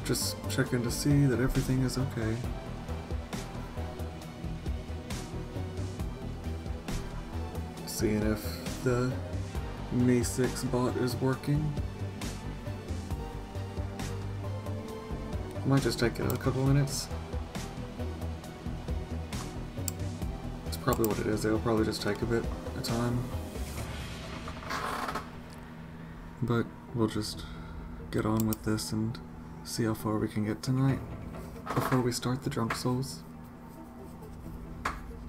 Just checking to see that everything is okay. Seeing if the Me 6 bot is working. Might just take it a couple minutes. It's probably what it is. It'll probably just take a bit of time. But we'll just get on with this and see how far we can get tonight before we start the Drunk Souls.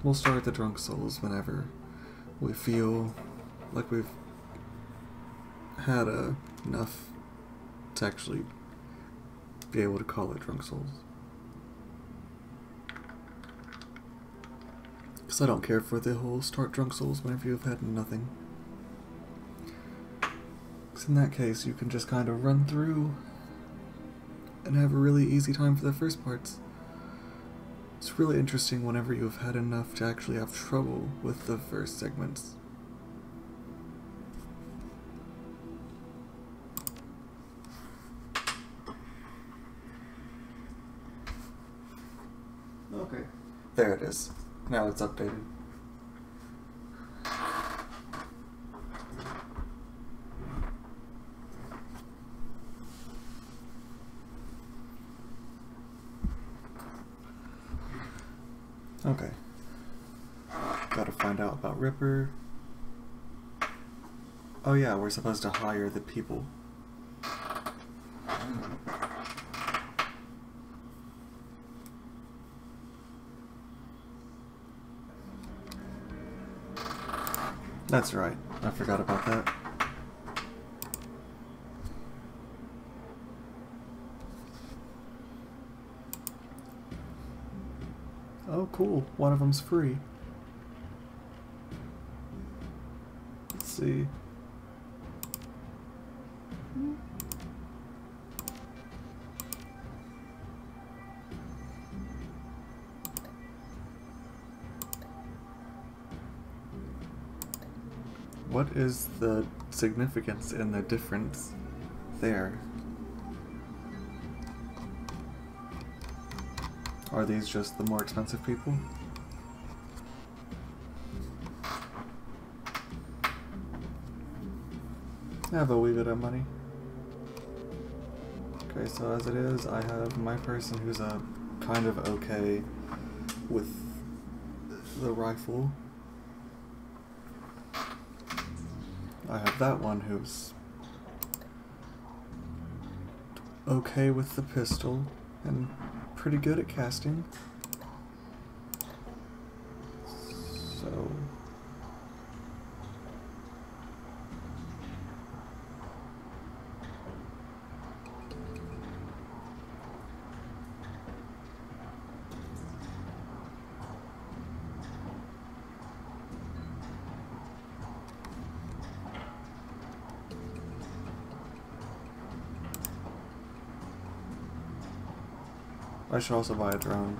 We'll start the Drunk Souls whenever we feel like we've had enough to actually be able to call it Drunk Souls. Because I don't care for the whole start Drunk Souls whenever you've had nothing. Because in that case you can just kind of run through and have a really easy time for the first parts. It's really interesting whenever you've had enough to actually have trouble with the first segments. Okay, there it is. Now it's updated. Okay. Gotta find out about Ripper. Oh yeah, we're supposed to hire the people. That's right, I forgot about that. Oh cool, one of them's free. Let's see. What is the significance in the difference there? Are these just the more expensive people? I have a wee bit of money. Okay, so as it is, I have my person who's kind of okay with the rifle. I have that one who's okay with the pistol and pretty good at casting. So I should also buy a drone.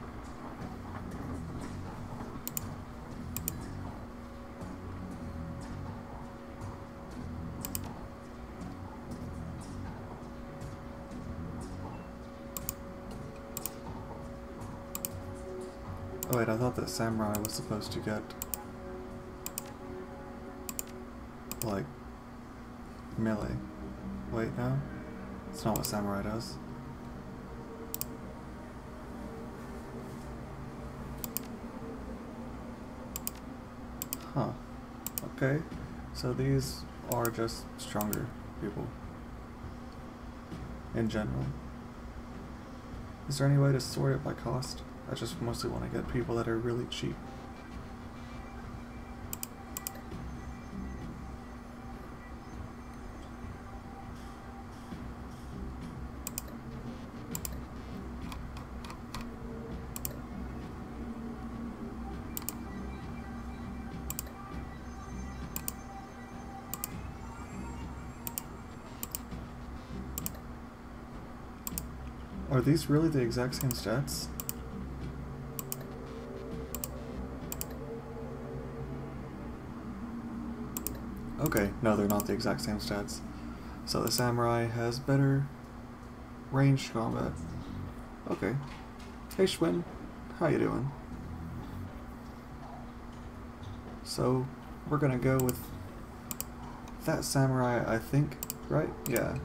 Oh wait, I thought that Samurai was supposed to get like melee. Wait, no? It's not what Samurai does. Huh. Okay. So these are just stronger people. In general. Is there any way to sort it by cost? I just mostly want to get people that are really cheap. Are these really the exact same stats? Okay, no, they're not the exact same stats. So the Samurai has better Ranged combat. Okay. Hey Schwinn, how you doing? So, we're gonna go with that samurai, I think, right? Yeah.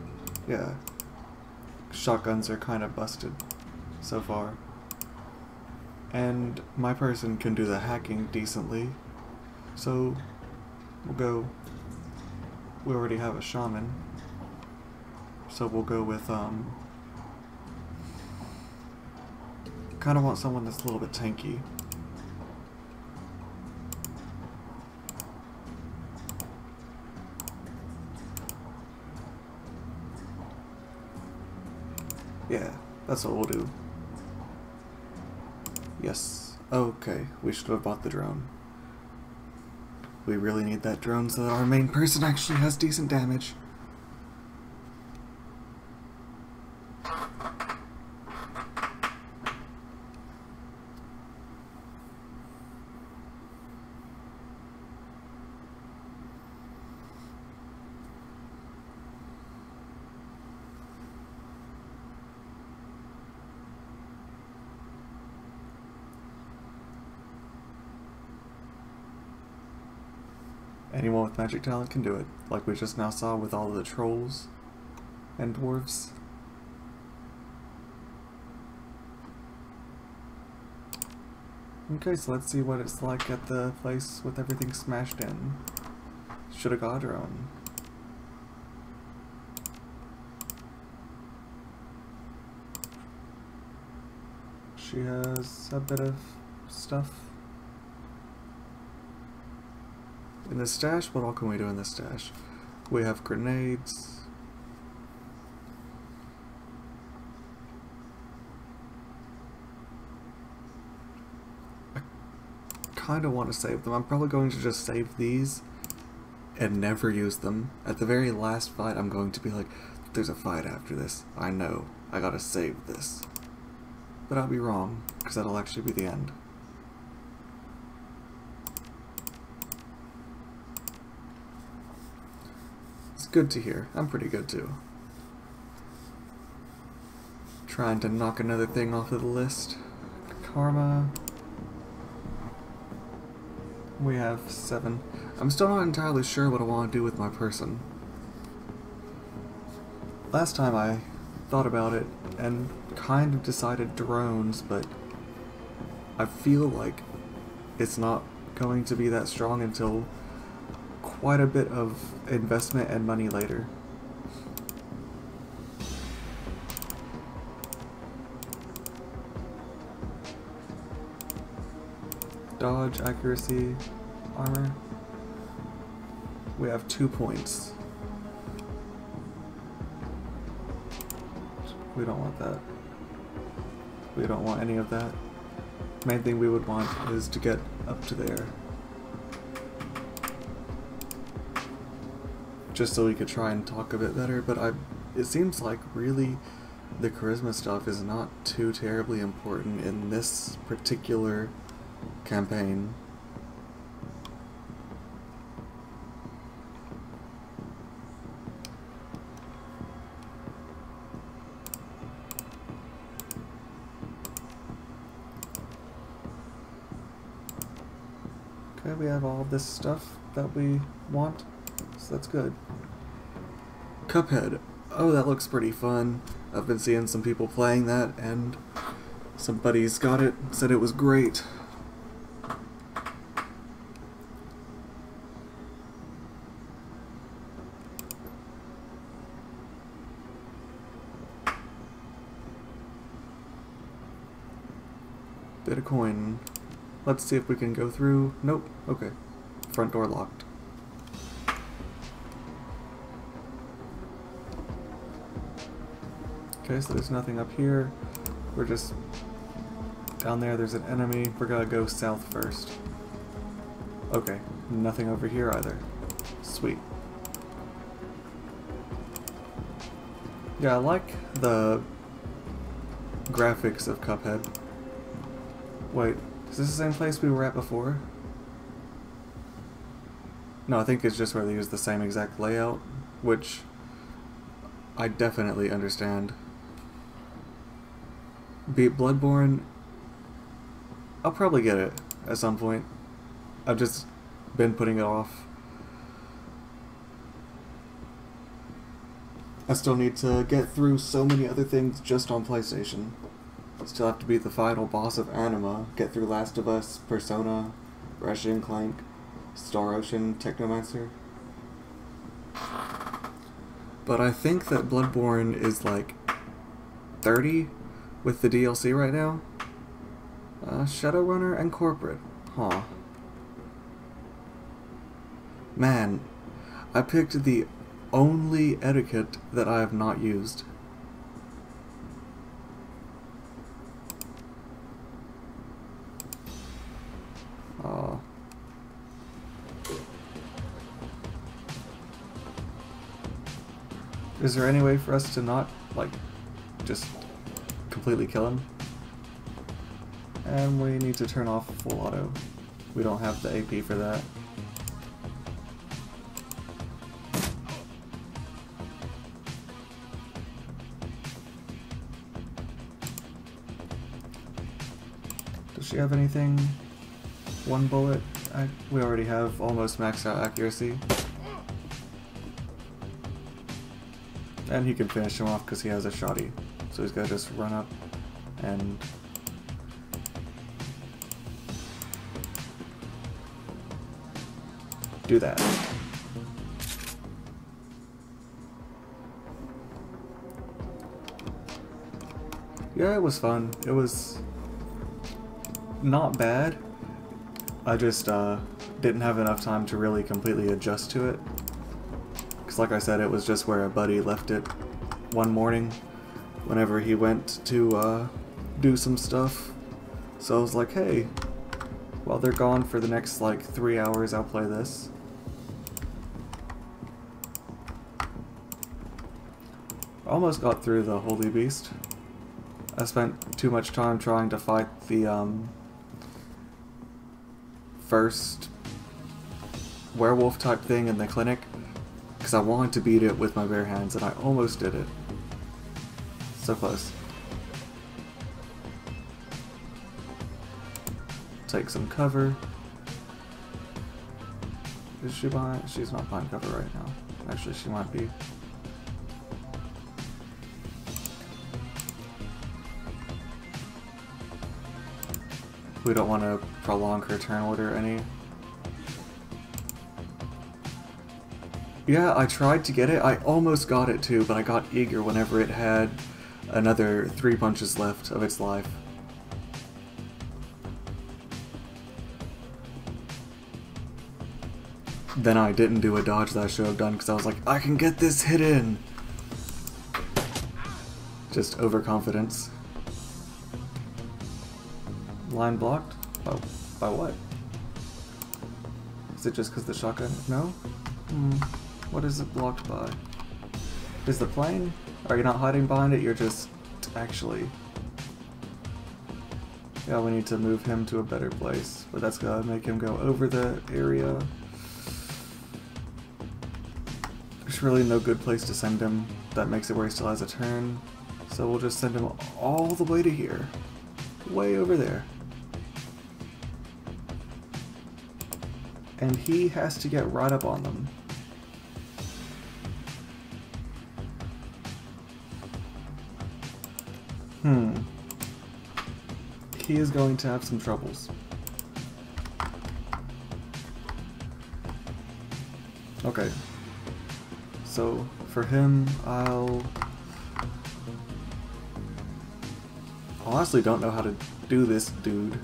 Yeah. Shotguns are kind of busted so far. And my person can do the hacking decently. So, we'll go... We already have a shaman. So we'll go with, kind of want someone that's a little bit tanky. Yeah, that's what we'll do. Yes. Okay, we should have bought the drone. We really need that drone so that our main person actually has decent damage. Anyone with magic talent can do it, like we just now saw with all of the trolls and dwarves. Okay, so let's see what it's like at the place with everything smashed in. Should've got a drone. She has a bit of stuff. In the stash, what all can we do in the stash? We have grenades. I kind of want to save them. I'm probably going to just save these and never use them. At the very last fight, I'm going to be like, there's a fight after this. I know. I gotta save this. But I'll be wrong, because that'll actually be the end. Good to hear. I'm pretty good too. Trying to knock another thing off of the list. Karma. We have 7. I'm still not entirely sure what I want to do with my person. Last time I thought about it and kind of decided drones, but I feel like it's not going to be that strong until quite a bit of investment and money later. Dodge, accuracy, armor. We have 2 points. We don't want that. We don't want any of that. Main thing we would want is to get up to there. Just so we could try and talk a bit better, but it seems like really the charisma stuff is not too terribly important in this particular campaign. Okay, we have all this stuff that we want. So that's good. Cuphead. Oh, that looks pretty fun. I've been seeing some people playing that, and some buddies got it, said it was great. Bit of coin. Let's see if we can go through. Nope. Okay. Front door locked. Okay, so there's nothing up here. We're just down there. There's an enemy. We're gonna go south first. Okay, nothing over here either. Sweet. Yeah, I like the graphics of Cuphead. Wait, is this the same place we were at before? No, I think it's just where they use the same exact layout, which I definitely understand. beat Bloodborne. I'll probably get it at some point. I've just been putting it off. I still need to get through so many other things just on PlayStation. Still have to beat the final boss of Anima, get through Last of Us, Persona, Ratchet and Clank, Star Ocean, Technomancer. But I think that Bloodborne is like 30 with the DLC right now. Shadowrunner and Corporate. Huh. Man, I picked the only etiquette that I have not used. Is there any way for us to not, like, just completely kill him? And we need to turn off full auto. We don't have the AP for that. Does she have anything? One bullet? We already have almost maxed out accuracy. And he can finish him off because he has a shotty. So he's gotta just run up and do that. Yeah, it was fun. It was not bad. I just didn't have enough time to really completely adjust to it. Because like I said, it was just where a buddy left it one morning whenever he went to do some stuff. So I was like, hey, while they're gone for the next like 3 hours, I'll play this. Almost got through the Holy Beast. I spent too much time trying to fight the first werewolf type thing in the clinic, because I wanted to beat it with my bare hands, and I almost did it. So close. Take some cover. Is she behind? She's not behind cover right now. Actually, she might be. We don't want to prolong her turn order any. Yeah, I tried to get it. I almost got it too, but I got eager whenever it had another 3 punches left of its life. Then I didn't do a dodge that I should have done because I was like, I can get this hit in! Just overconfidence. Line blocked? Oh, by what? Is it just because the shotgun? No? What is it blocked by? Is the plane? Are you not hiding behind it? You're just actually... Yeah, we need to move him to a better place, but that's gonna make him go over the area. There's really no good place to send him that makes it where he still has a turn, so we'll just send him all the way to here. Way over there. And he has to get right up on them. He is going to have some troubles. Okay. So, for him, I honestly don't know how to do this dude.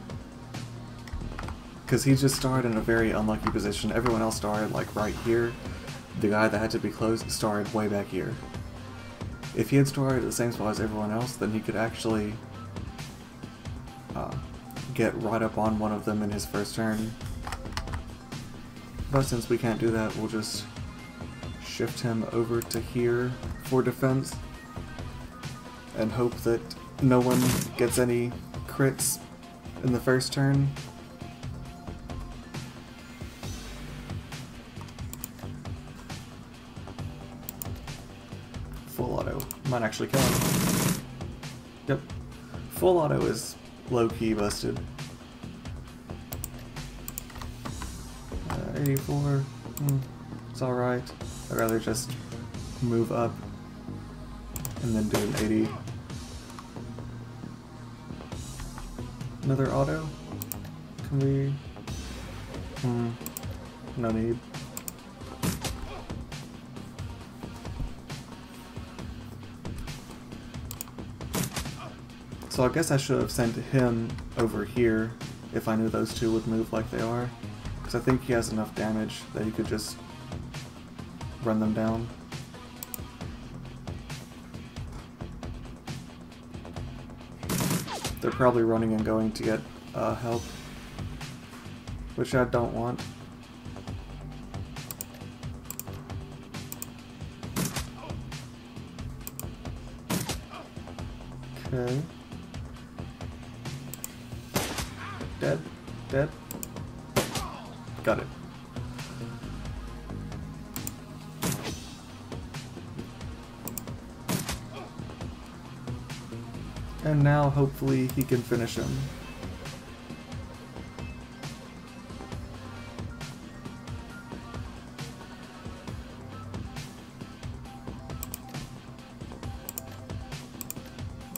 Because he just started in a very unlucky position. Everyone else started like right here. The guy that had to be close started way back here. If he had started at the same spot as everyone else, then he could actually get right up on one of them in his first turn. But since we can't do that, we'll just shift him over to here for defense and hope that no one gets any crits in the first turn. Full auto. Might actually kill him. Yep. Full auto is low-key busted. 84. It's alright. I'd rather just move up and then do an 80. Another auto? Can we... no need. So I guess I should have sent him over here if I knew those two would move like they are. Because I think he has enough damage that he could just run them down. They're probably running and going to get help, which I don't want. Okay. Dead. Dead. Got it. And now, hopefully, he can finish him.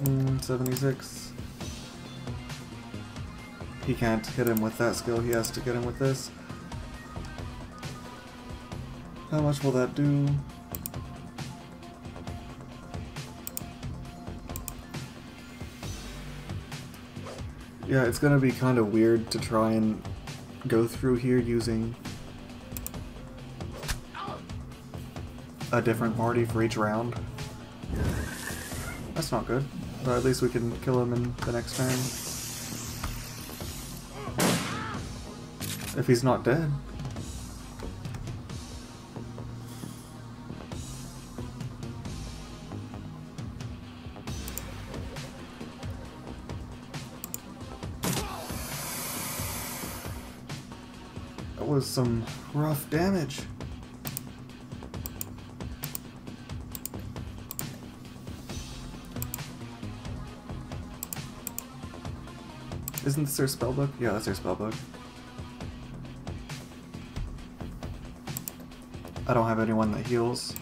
Mm, 76. He can't hit him with that skill, he has to get him with this. How much will that do? Yeah, it's gonna be kind of weird to try and go through here using a different party for each round. That's not good, but at least we can kill him in the next turn. If he's not dead. That was some rough damage. Isn't this their spellbook? Yeah, that's their spellbook. I don't have anyone that heals.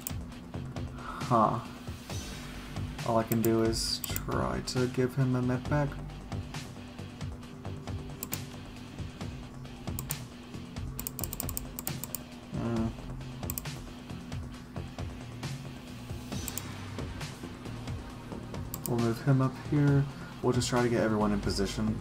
Huh. All I can do is try to give him a med pack. We'll move him up here. We'll just try to get everyone in position.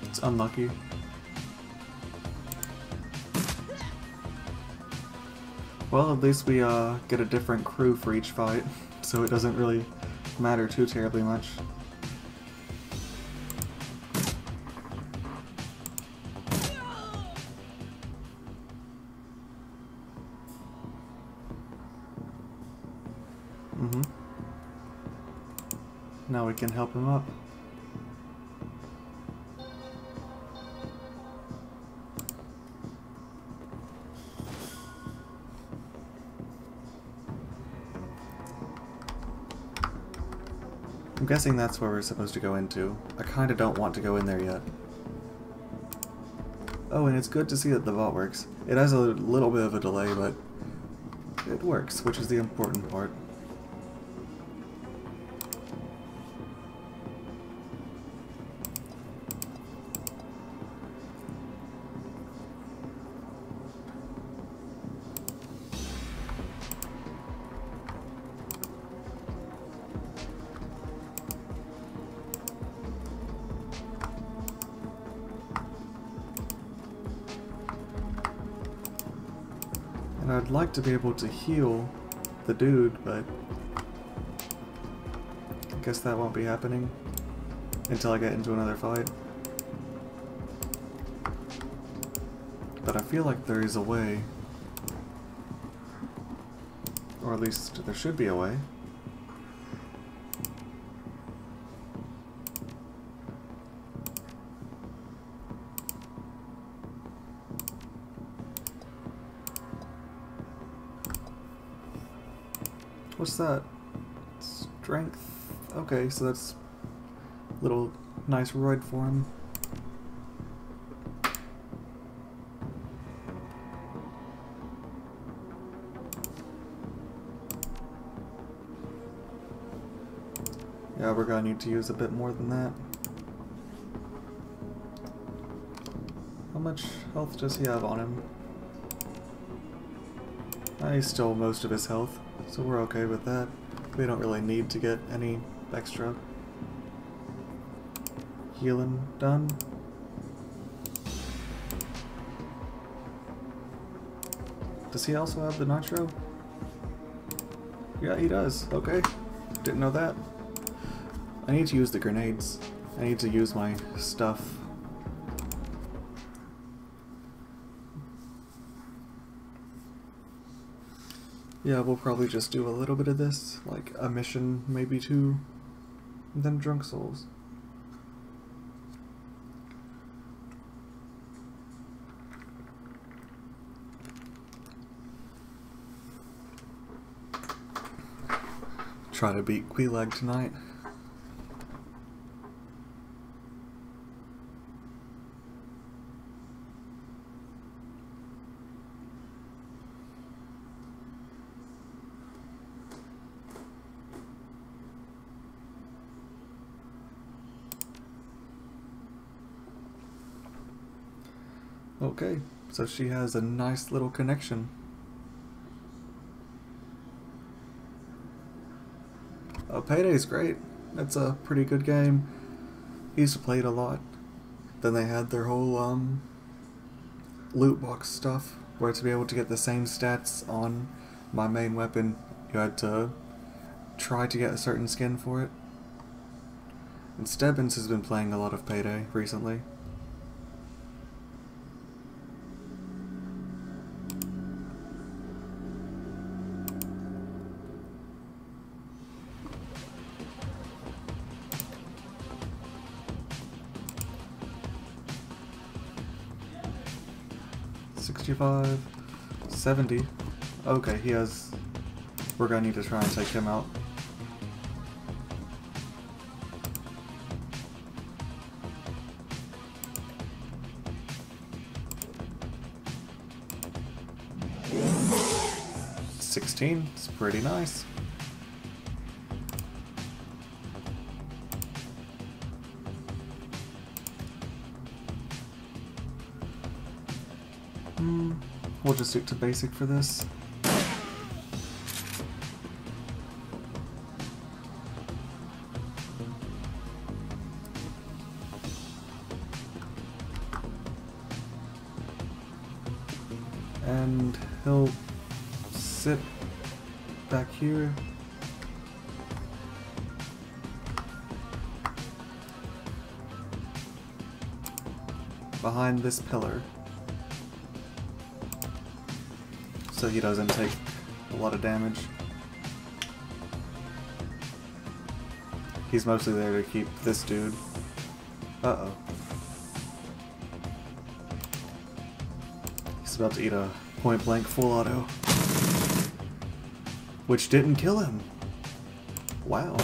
It's unlucky. Well, at least we get a different crew for each fight, so it doesn't really matter too terribly much. Now we can help him up. I'm guessing that's where we're supposed to go into. I kinda don't want to go in there yet. Oh, and it's good to see that the vault works. It has a little bit of a delay, but it works, which is the important part. And I'd like to be able to heal the dude, but I guess that won't be happening until I get into another fight. But I feel like there is a way. Or at least there should be a way. What's that? Strength. Okay, so that's a little nice roid for him. Yeah, we're gonna need to use a bit more than that. How much health does he have on him? He's still most of his health, so we're okay with that. We don't really need to get any extra healing done. Does he also have the nitro? Yeah, he does. Okay. Didn't know that. I need to use the grenades. I need to use my stuff. Yeah, we'll probably just do a little bit of this, like a mission, maybe two, and then Drunk Souls. Try to beat Quelaag tonight. Okay, so she has a nice little connection. Payday's great. It's a pretty good game. I used to play it a lot. Then they had their whole loot box stuff, where to be able to get the same stats on my main weapon, you had to try to get a certain skin for it. And Stebbins has been playing a lot of Payday recently. $65, $70. Okay, he has... We're gonna need to try and take him out. $16, it's pretty nice. We'll just stick to basic for this. And he'll sit back here. Behind this pillar. So he doesn't take a lot of damage. He's mostly there to keep this dude. Uh-oh. He's about to eat a point-blank full auto. Which didn't kill him. Wow.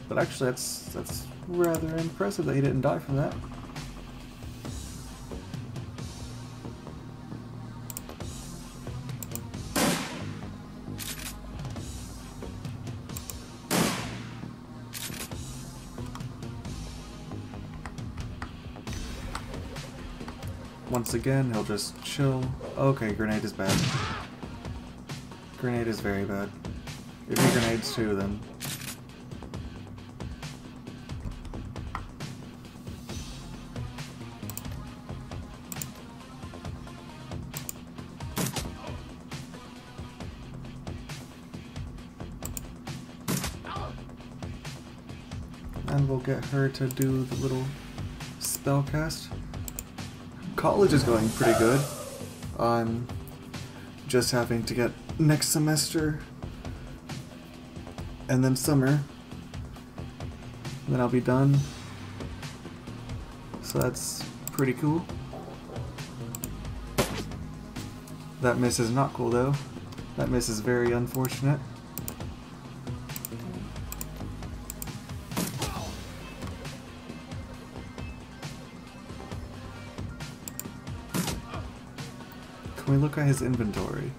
But actually that's rather impressive that he didn't die from that. Once again, he'll just chill. Okay, grenade is bad. Grenade is very bad. If he grenades too, then... And we'll get her to do the little spell cast. College is going pretty good. I'm just having to get next semester and then summer, and then I'll be done. So that's pretty cool. That miss is not cool though. That miss is very unfortunate. Can we look at his inventory?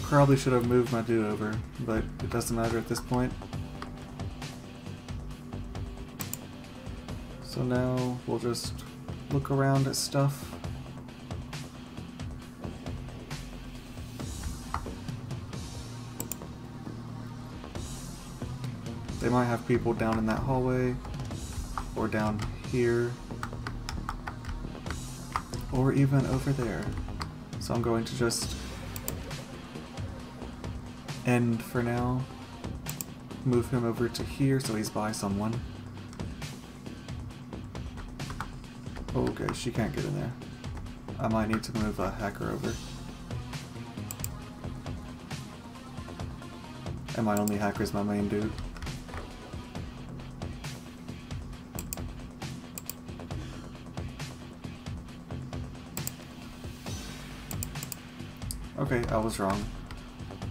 Probably should have moved my dude over, but it doesn't matter at this point. So now we'll just look around at stuff. They might have people down in that hallway, or down here, or even over there. So I'm going to just end for now. Move him over to here so he's by someone. Okay, she can't get in there. I might need to move a hacker over. And my only hacker is my main dude. Okay, I was wrong.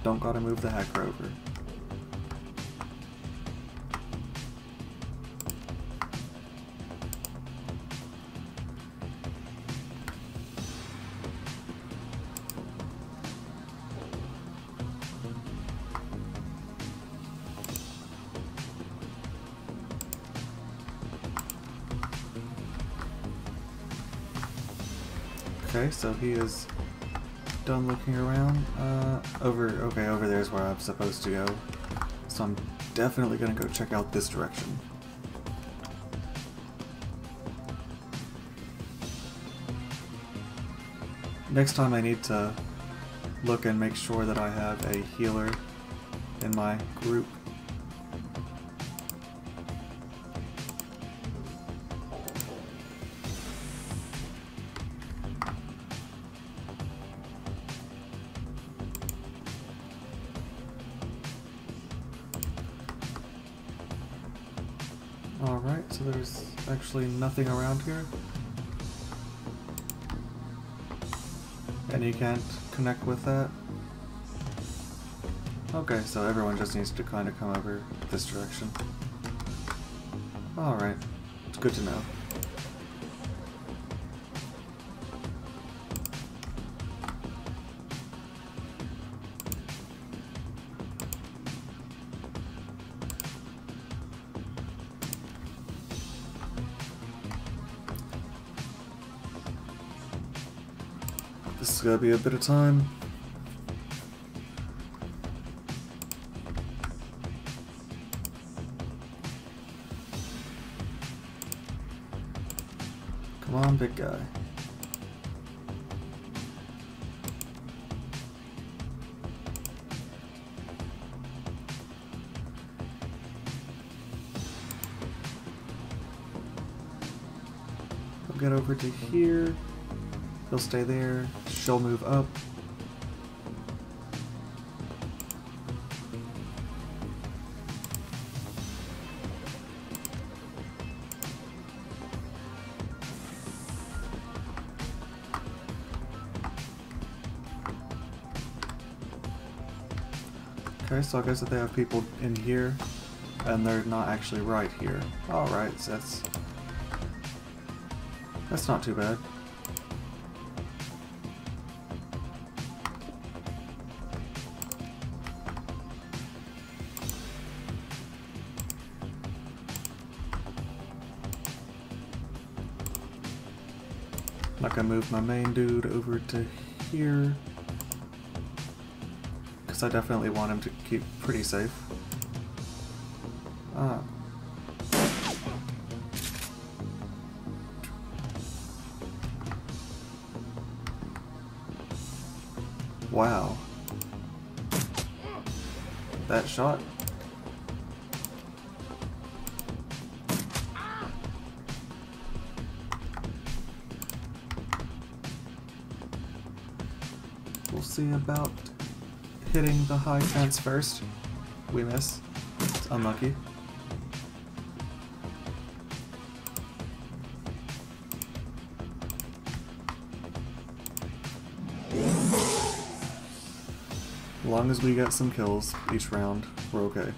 Don't gotta move the hacker over. Okay, so he is done looking around. Over there is where I'm supposed to go. So I'm definitely gonna go check out this direction. Next time I need to look and make sure that I have a healer in my group. Alright, so there's actually nothing around here. And you can't connect with that. Okay, so everyone just needs to kind of come over this direction. Alright, it's good to know. This is gonna be a bit of time. Come on, big guy. I'll get over to here. He'll stay there. She'll move up. Okay, so I guess that they have people in here, and they're not actually right here. Alright, so that's not too bad. Like I moved my main dude over to here, because I definitely want him to keep pretty safe. Wow. That shot. We'll see about hitting the high chance first. We miss. It's unlucky. As long as we get some kills each round, we're okay.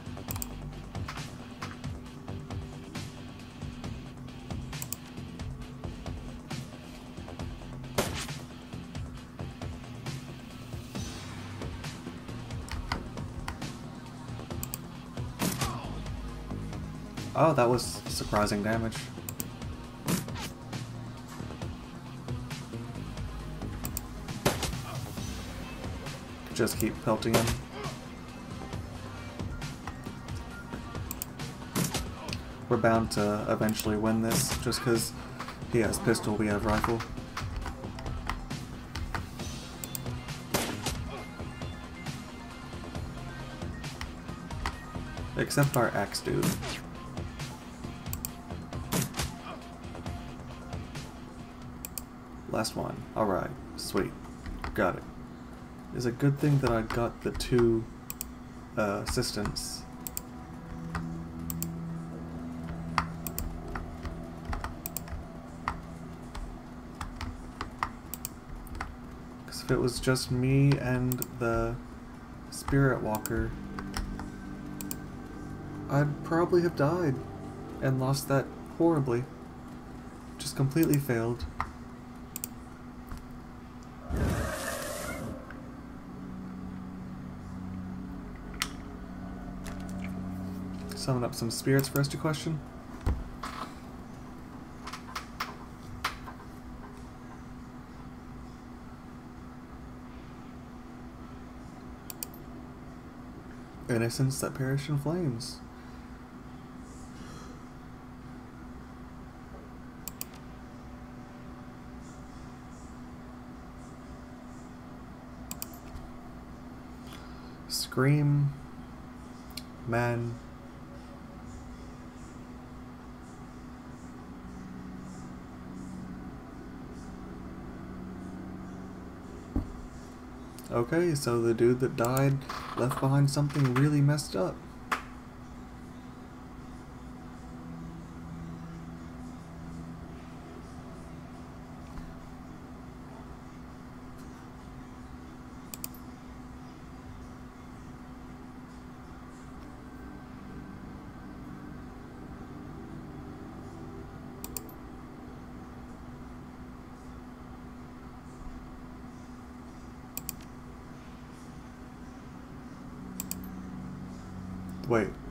Oh, that was surprising damage. Just keep pelting him. We're bound to eventually win this, just because he has pistol, we have rifle. Except our axe dude. Last one. Alright, sweet. Got it. It's a good thing that I got the two assistants. Because if it was just me and the spirit walker, I'd probably have died and lost that horribly. Just completely failed. Summon up some spirits for us to question. Innocents that perish in flames. Scream. Man. Okay, so the dude that died left behind something really messed up.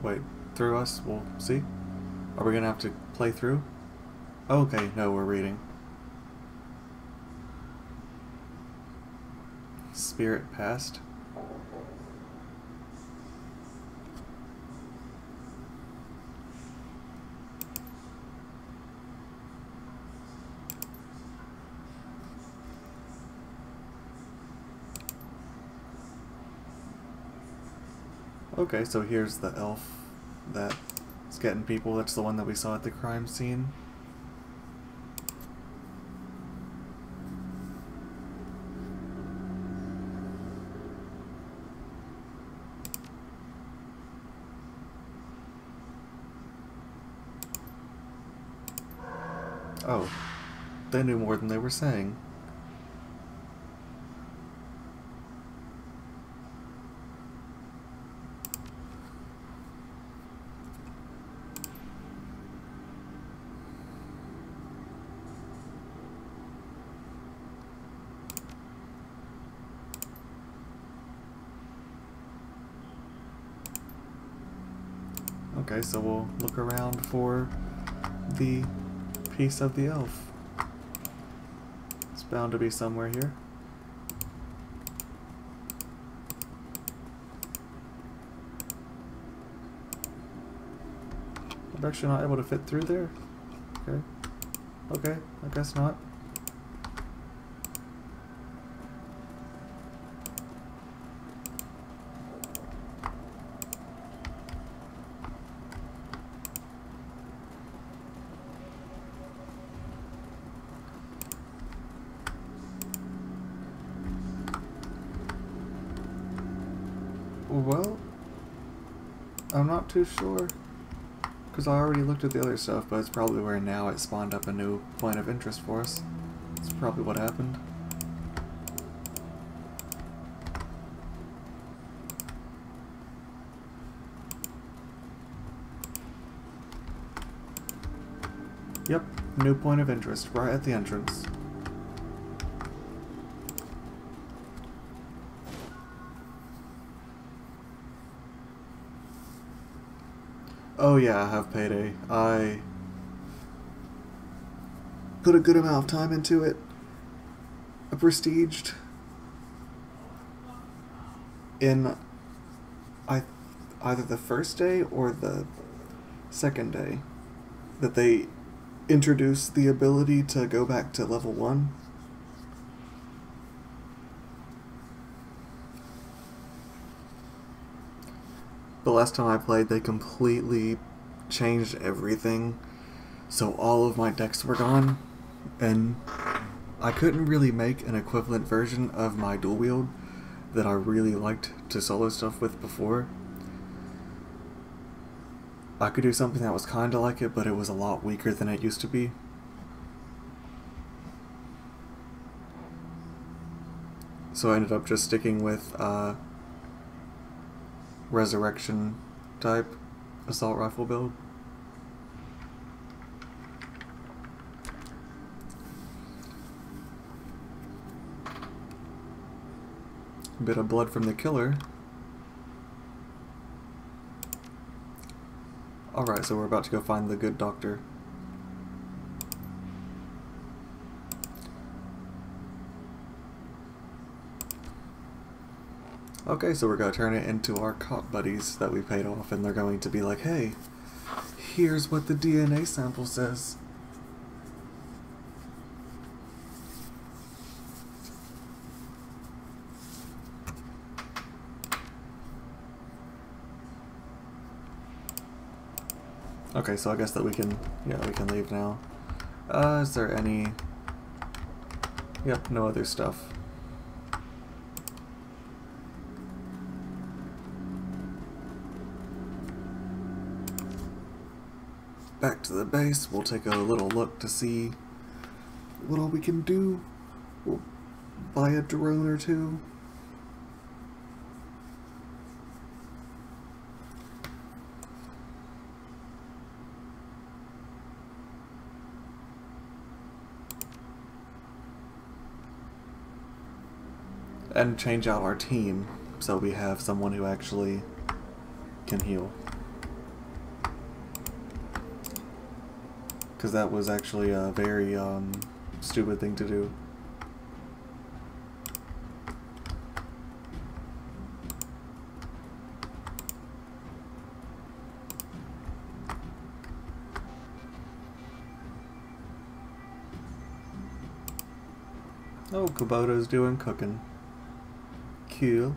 Wait, through us? We'll see. Are we gonna have to play through? Okay, no, we're reading. Spirit passed. Okay, so here's the elf that's getting people. That's the one that we saw at the crime scene. Oh, they knew more than they were saying. Okay, so we'll look around for the piece of the elf. It's bound to be somewhere here. I'm actually not able to fit through there. Okay. Okay, I guess not. Well, I'm not too sure. Because I already looked at the other stuff, but it's probably where now it spawned up a new point of interest for us. That's probably what happened. Yep, new point of interest, right at the entrance. Oh yeah, I have Payday. I put a good amount of time into it. I prestiged in either the first day or the second day that they introduced the ability to go back to level 1. The last time I played, they completely changed everything, so all of my decks were gone, and I couldn't really make an equivalent version of my dual wield that I really liked to solo stuff with before. I could do something that was kinda like it, but it was a lot weaker than it used to be. So I ended up just sticking with Resurrection type assault rifle build. A bit of blood from the killer. Alright, so we're about to go find the good doctor. Okay, so we're going to turn it into our cop buddies that we paid off, and they're going to be like, hey, here's what the DNA sample says. Okay, so I guess that we can, yeah, we can leave now. Is there any... Yep, no other stuff. Back to the base, we'll take a little look to see what all we can do. We'll buy a drone or two. And change out our team so we have someone who actually can heal. Because that was actually a very stupid thing to do. Oh, Kubota's doing cooking. Cool.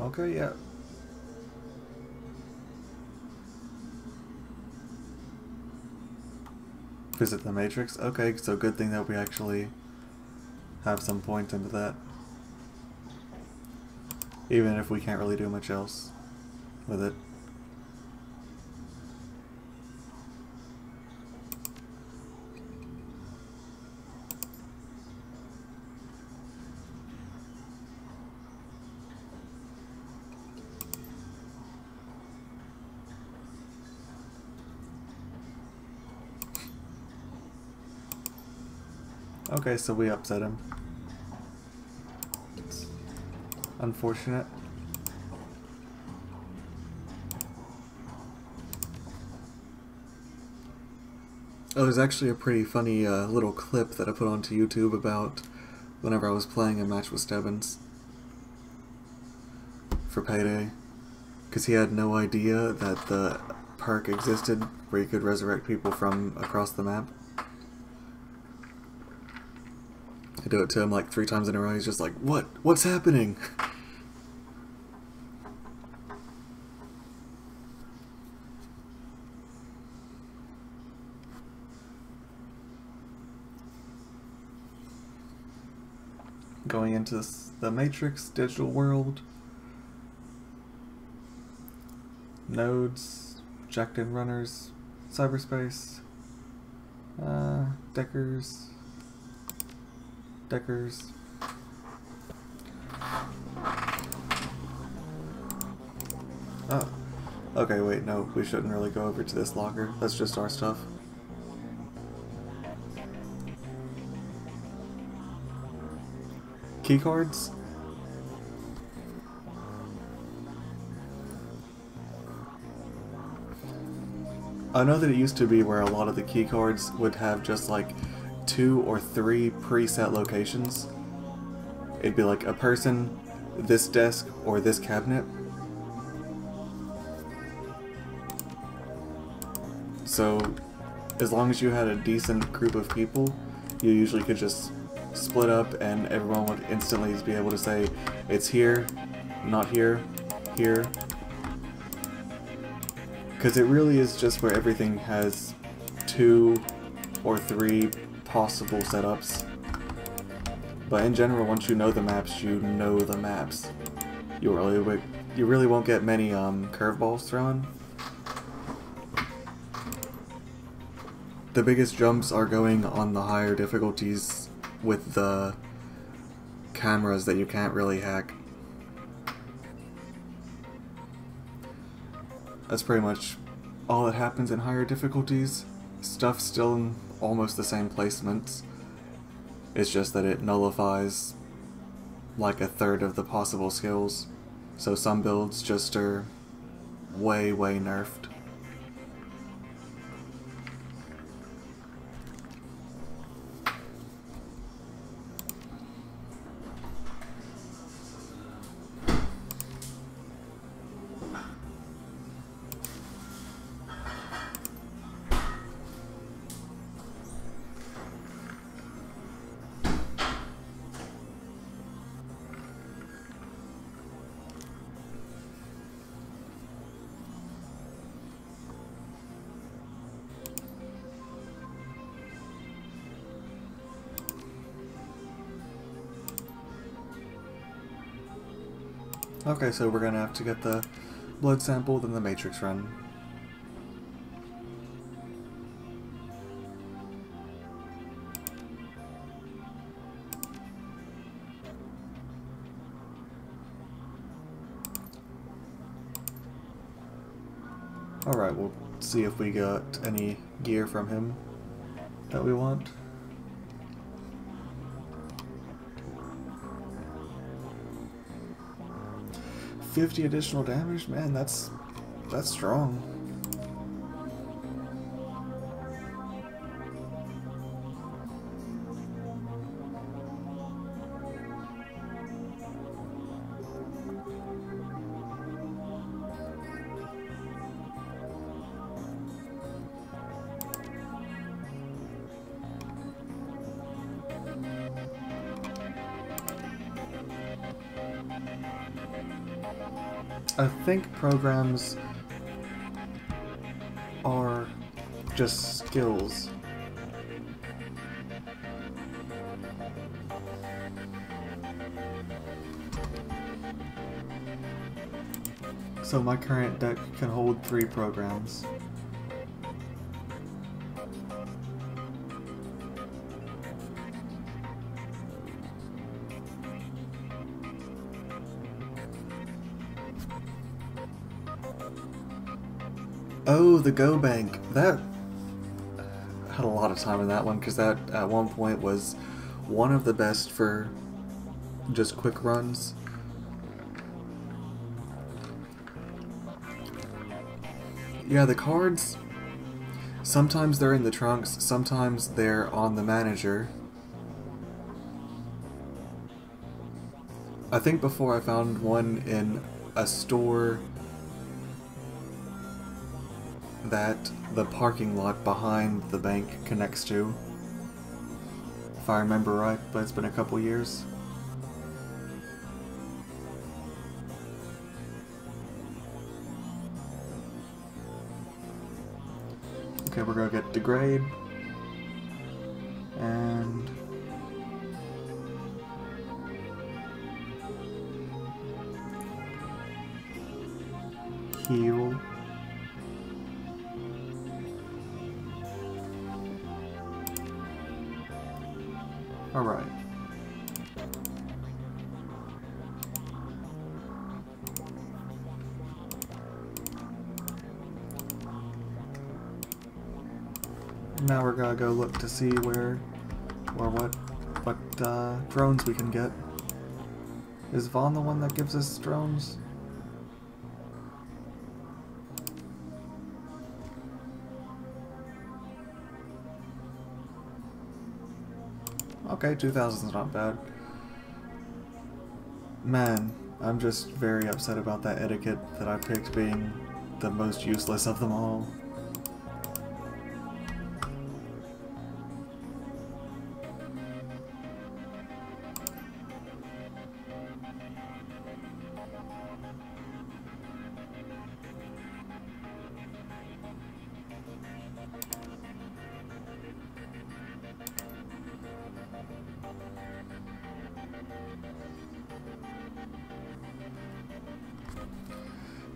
Okay, yeah. Visit the Matrix? Okay, so good thing that we actually have some point into that. Even if we can't really do much else with it. Okay, so we upset him. It's unfortunate. Oh, there's actually a pretty funny little clip that I put onto YouTube about whenever I was playing a match with Stebbins for Payday. Because he had no idea that the perk existed where you could resurrect people from across the map. I do it to him like 3 times in a row. He's just like, what? What's happening? Going into the Matrix digital world. Nodes, jacked-in runners, cyberspace, Deckers. Oh. Okay, wait, no, we shouldn't really go over to this locker. That's just our stuff. Keycards? I know that it used to be where a lot of the keycards would have just like 2 or 3 preset locations. It'd be like a person, this desk, or this cabinet. So, as long as you had a decent group of people, you usually could just split up and everyone would instantly be able to say, it's here, not here, here. Because it really is just where everything has 2 or 3 possible setups. But in general, once you know the maps, you know the maps. You really won't get many curveballs thrown. The biggest jumps are going on the higher difficulties with the cameras that you can't really hack. That's pretty much all that happens in higher difficulties. Stuff's still in almost the same placements. It's just that it nullifies like 1/3 of the possible skills. So some builds just are way nerfed. Okay, so we're gonna have to get the blood sample, then the matrix run. Alright, we'll see if we got any gear from him that we want. $50 additional damage? Man, that's strong. I think programs are just skills. So my current deck can hold 3 programs. Oh, the Go Bank. That I had a lot of time in that one because that at one point was one of the best for just quick runs. Yeah, the cards, sometimes they're in the trunks, sometimes they're on the manager. I think before I found one in a store that the parking lot behind the bank connects to. If if I remember right, but it's been a couple years. Okay, we're gonna get degrade and heal. All right. Now we're gonna go look to see where or what drones we can get. Is Vaughn the one that gives us drones? Okay, 2,000's not bad. Man, I'm just very upset about that etiquette that I picked being the most useless of them all.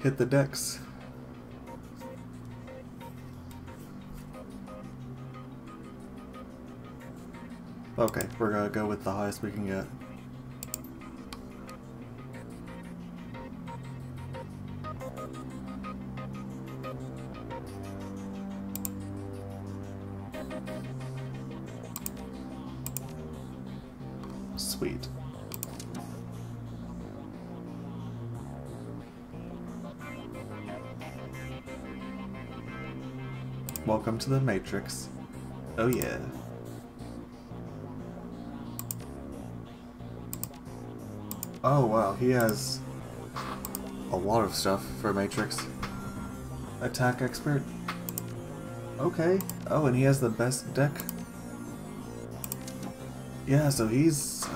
Hit the decks. Okay, we're gonna go with the highest we can get. Sweet. Welcome to the Matrix. Oh yeah. Oh wow, he has a lot of stuff for Matrix. Attack expert. Okay. Oh, and he has the best deck. Yeah, so he's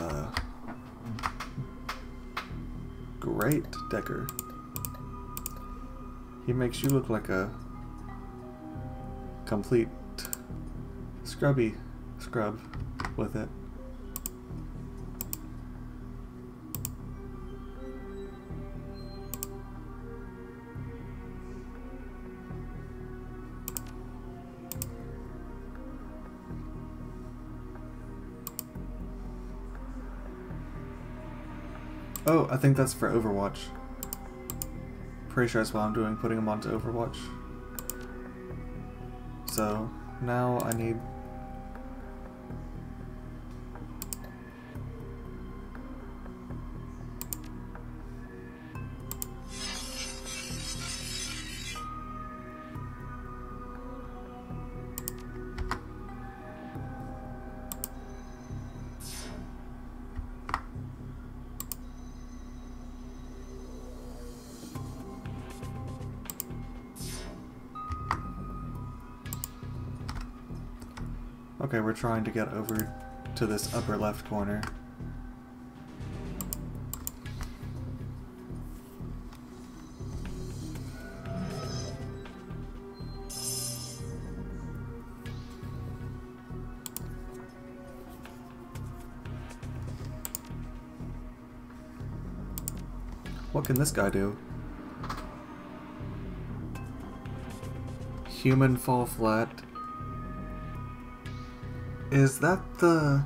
great decker. He makes you look like a complete scrub with it. Oh, I think that's for Overwatch. Pretty sure that's what I'm doing, putting him onto Overwatch. So, now I need... Okay, we're trying to get over to this upper left corner. What can this guy do? Human fall flat. Is that the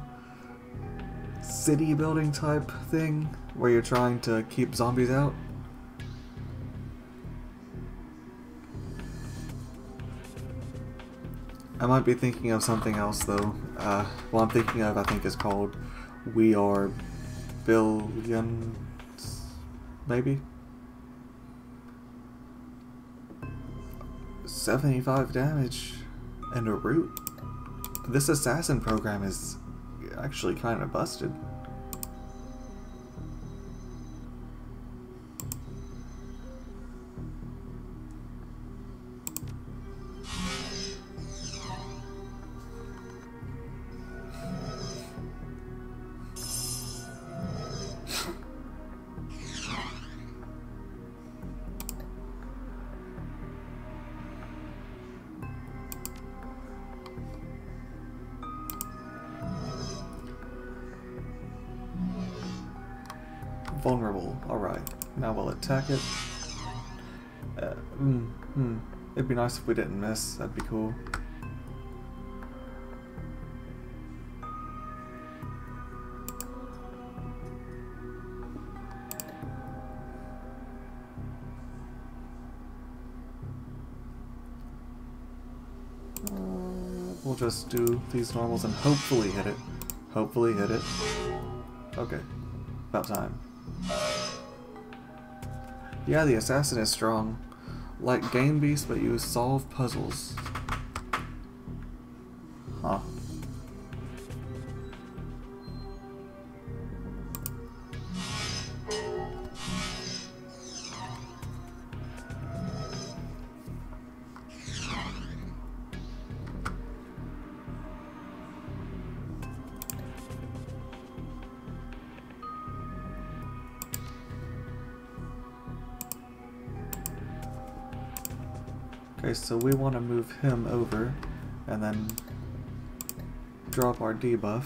city building type thing where you're trying to keep zombies out? I might be thinking of something else though. What I'm thinking of I think is called We Are Billions, maybe? 75 damage and a root. This assassin program is actually kind of busted. Vulnerable. Alright. Now we'll attack it. It'd be nice if we didn't miss. That'd be cool. We'll just do these normals and hopefully hit it. Hopefully hit it. Okay. About time. Yeah, the assassin is strong. Like Game Beast, but you solve puzzles. Huh. Okay, so we want to move him over and then drop our debuff.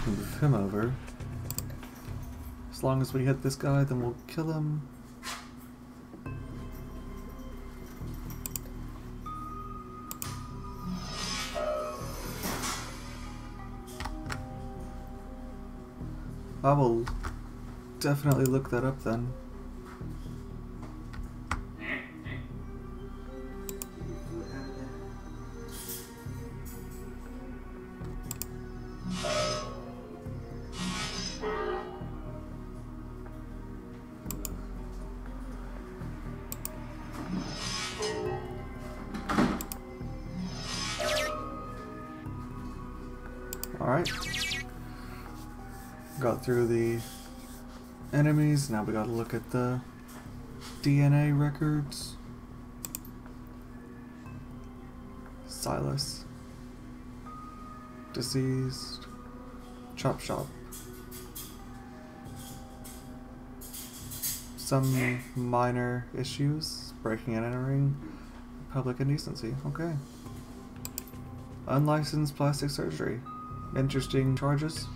Move him over. As long as we hit this guy, then we'll kill him. I will definitely look that up then. Alright. Got through the enemies, now we gotta look at the DNA records. Silas. Deceased. Chop Shop. Some minor issues. Breaking and entering. Public indecency. Okay. Unlicensed plastic surgery. Interesting charges.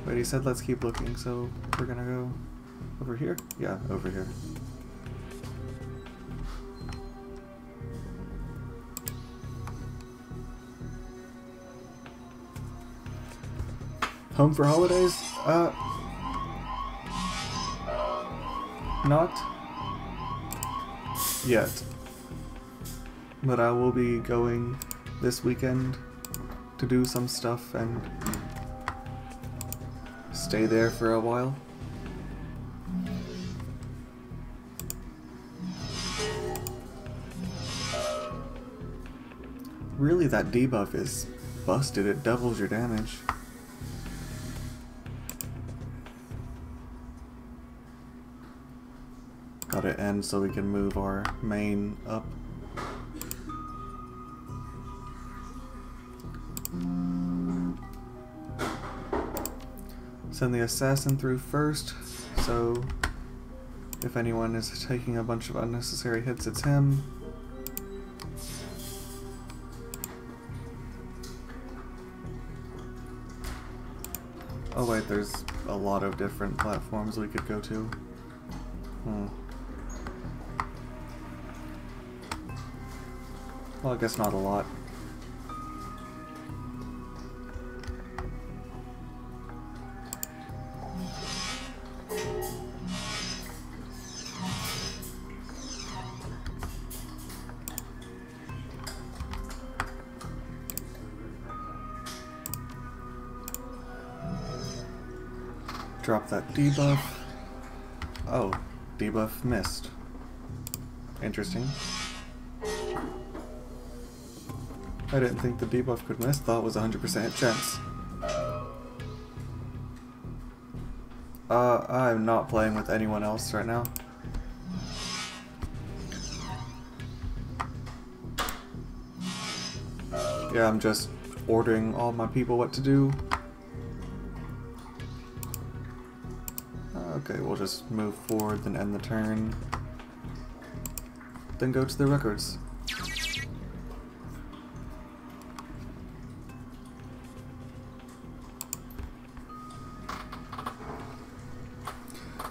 But he said let's keep looking, so we're gonna go over here? Yeah, over here. Home for holidays? Not yet. But I will be going this weekend to do some stuff and stay there for a while. Really, that debuff is busted. It doubles your damage. Gotta end so we can move our main up. Send the assassin through first, so if anyone is taking a bunch of unnecessary hits, it's him. Oh wait, there's a lot of different platforms we could go to. Well, I guess not a lot. Drop that debuff. Oh, debuff missed. Interesting. I didn't think the debuff could miss, thought it was 100% chance. I'm not playing with anyone else right now. Yeah, I'm just ordering all my people what to do. Okay, we'll just move forward, then end the turn. Then go to the records.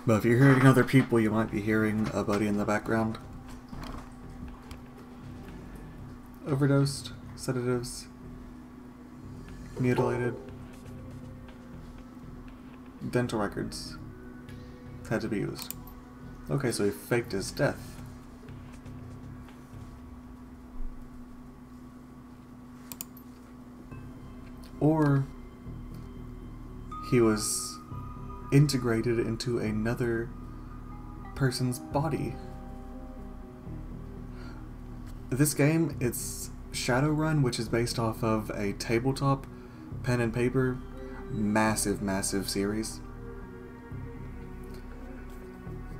But if you're hearing other people, you might be hearing a buddy in the background. Overdosed, sedatives, mutilated, dental records had to be used. Okay, so he faked his death. Or he was integrated into another person's body. This game, it's Shadowrun, which is based off of a tabletop pen and paper massive series.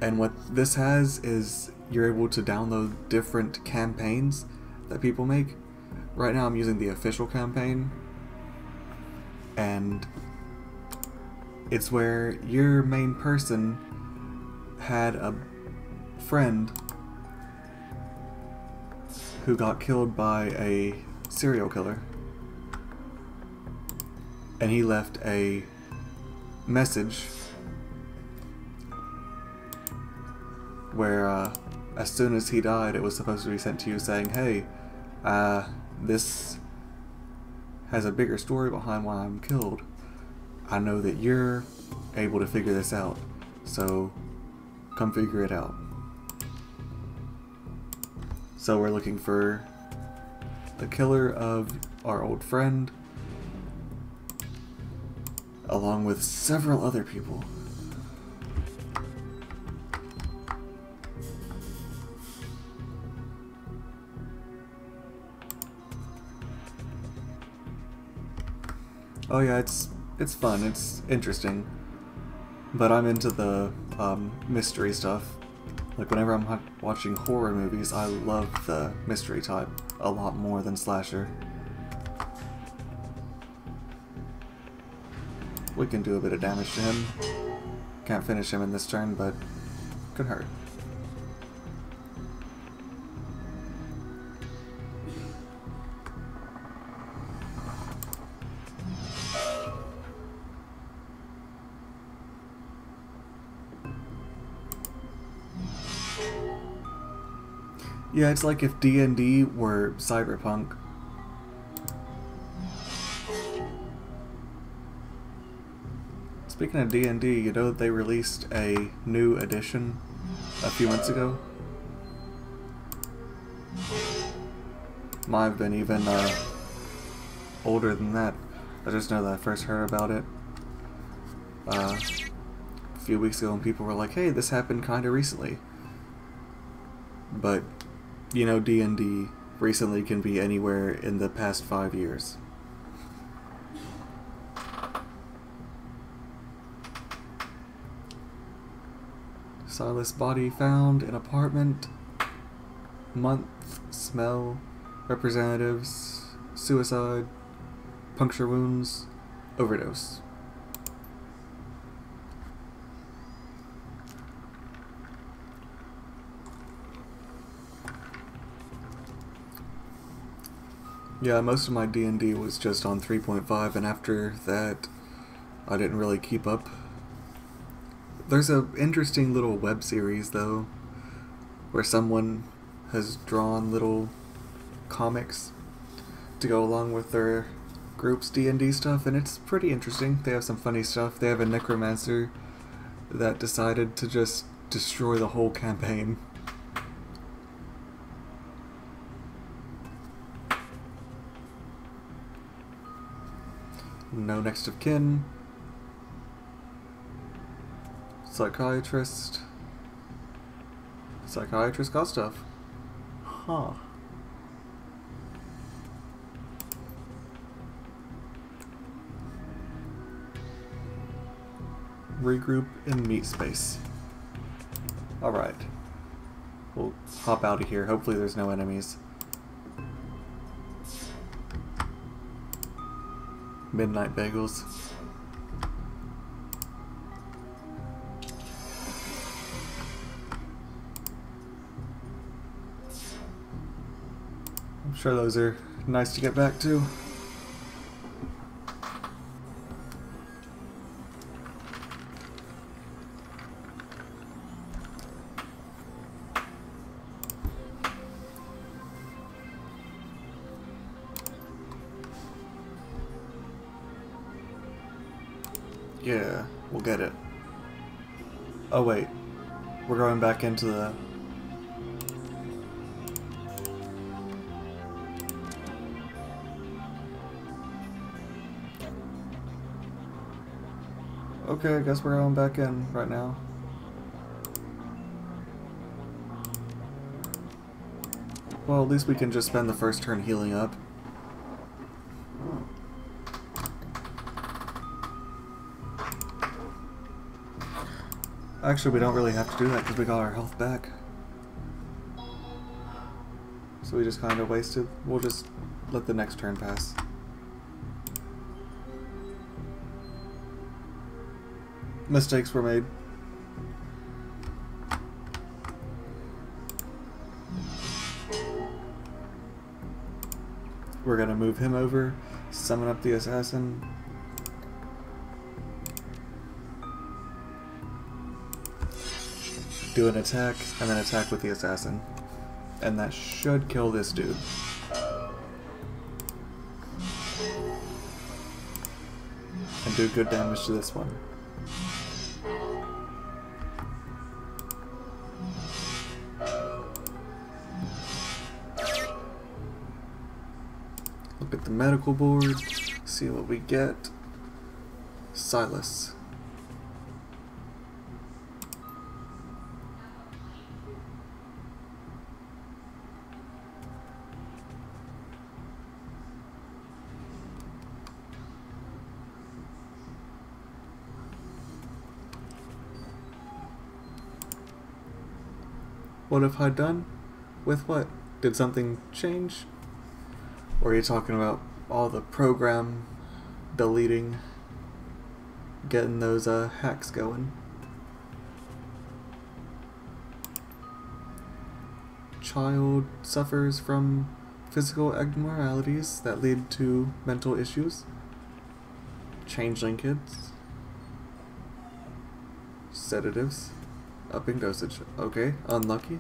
And what this has is you're able to download different campaigns that people make. Right now I'm using the official campaign, and it's where your main person had a friend who got killed by a serial killer. And he left a message where as soon as he died, it was supposed to be sent to you saying, hey, this has a bigger story behind why I'm killed. I know that you're able to figure this out, so come figure it out. So we're looking for the killer of our old friend, along with several other people. Oh yeah, it's fun, it's interesting, but I'm into the mystery stuff. Like whenever I'm watching horror movies, I love the mystery type a lot more than slasher. We can do a bit of damage to him. Can't finish him in this turn, but could hurt. Yeah, it's like if D&D were cyberpunk. Speaking of D&D, you know they released a new edition a few months ago? Might have been even older than that. I just know that I first heard about it a few weeks ago, and people were like, hey, this happened kinda recently. But you know, D&D recently can be anywhere in the past 5 years. Silas body found in apartment. Month, smell, representatives, suicide, puncture wounds, overdose. Yeah, most of my D&D was just on 3.5, and after that, I didn't really keep up. There's an interesting little web series, though, where someone has drawn little comics to go along with their group's D&D stuff, and it's pretty interesting. They have some funny stuff. They have a necromancer that decided to just destroy the whole campaign. No next of kin. Psychiatrist. Psychiatrist got stuff. Huh. Regroup in meat space. Alright. We'll hop out of here. Hopefully there's no enemies. Midnight bagels. Sure, those are nice to get back to. Yeah, we'll get it. Oh wait, we're going back into the... Okay, I guess we're going back in right now. Well, at least we can just spend the first turn healing up. Actually, we don't really have to do that because we got our health back. So we just kind of wasted. We'll just let the next turn pass. Mistakes were made. We're gonna move him over, summon up the assassin. Do an attack, and then attack with the assassin. And that should kill this dude. And do good damage to this one. Look at the medical board, see what we get. Silas. What have I done? With what? Did something change? Or are you talking about all the program deleting, getting those hacks going? Child suffers from physical abnormalities that lead to mental issues. Changeling kids. Sedatives. Upping dosage. Okay. Unlucky.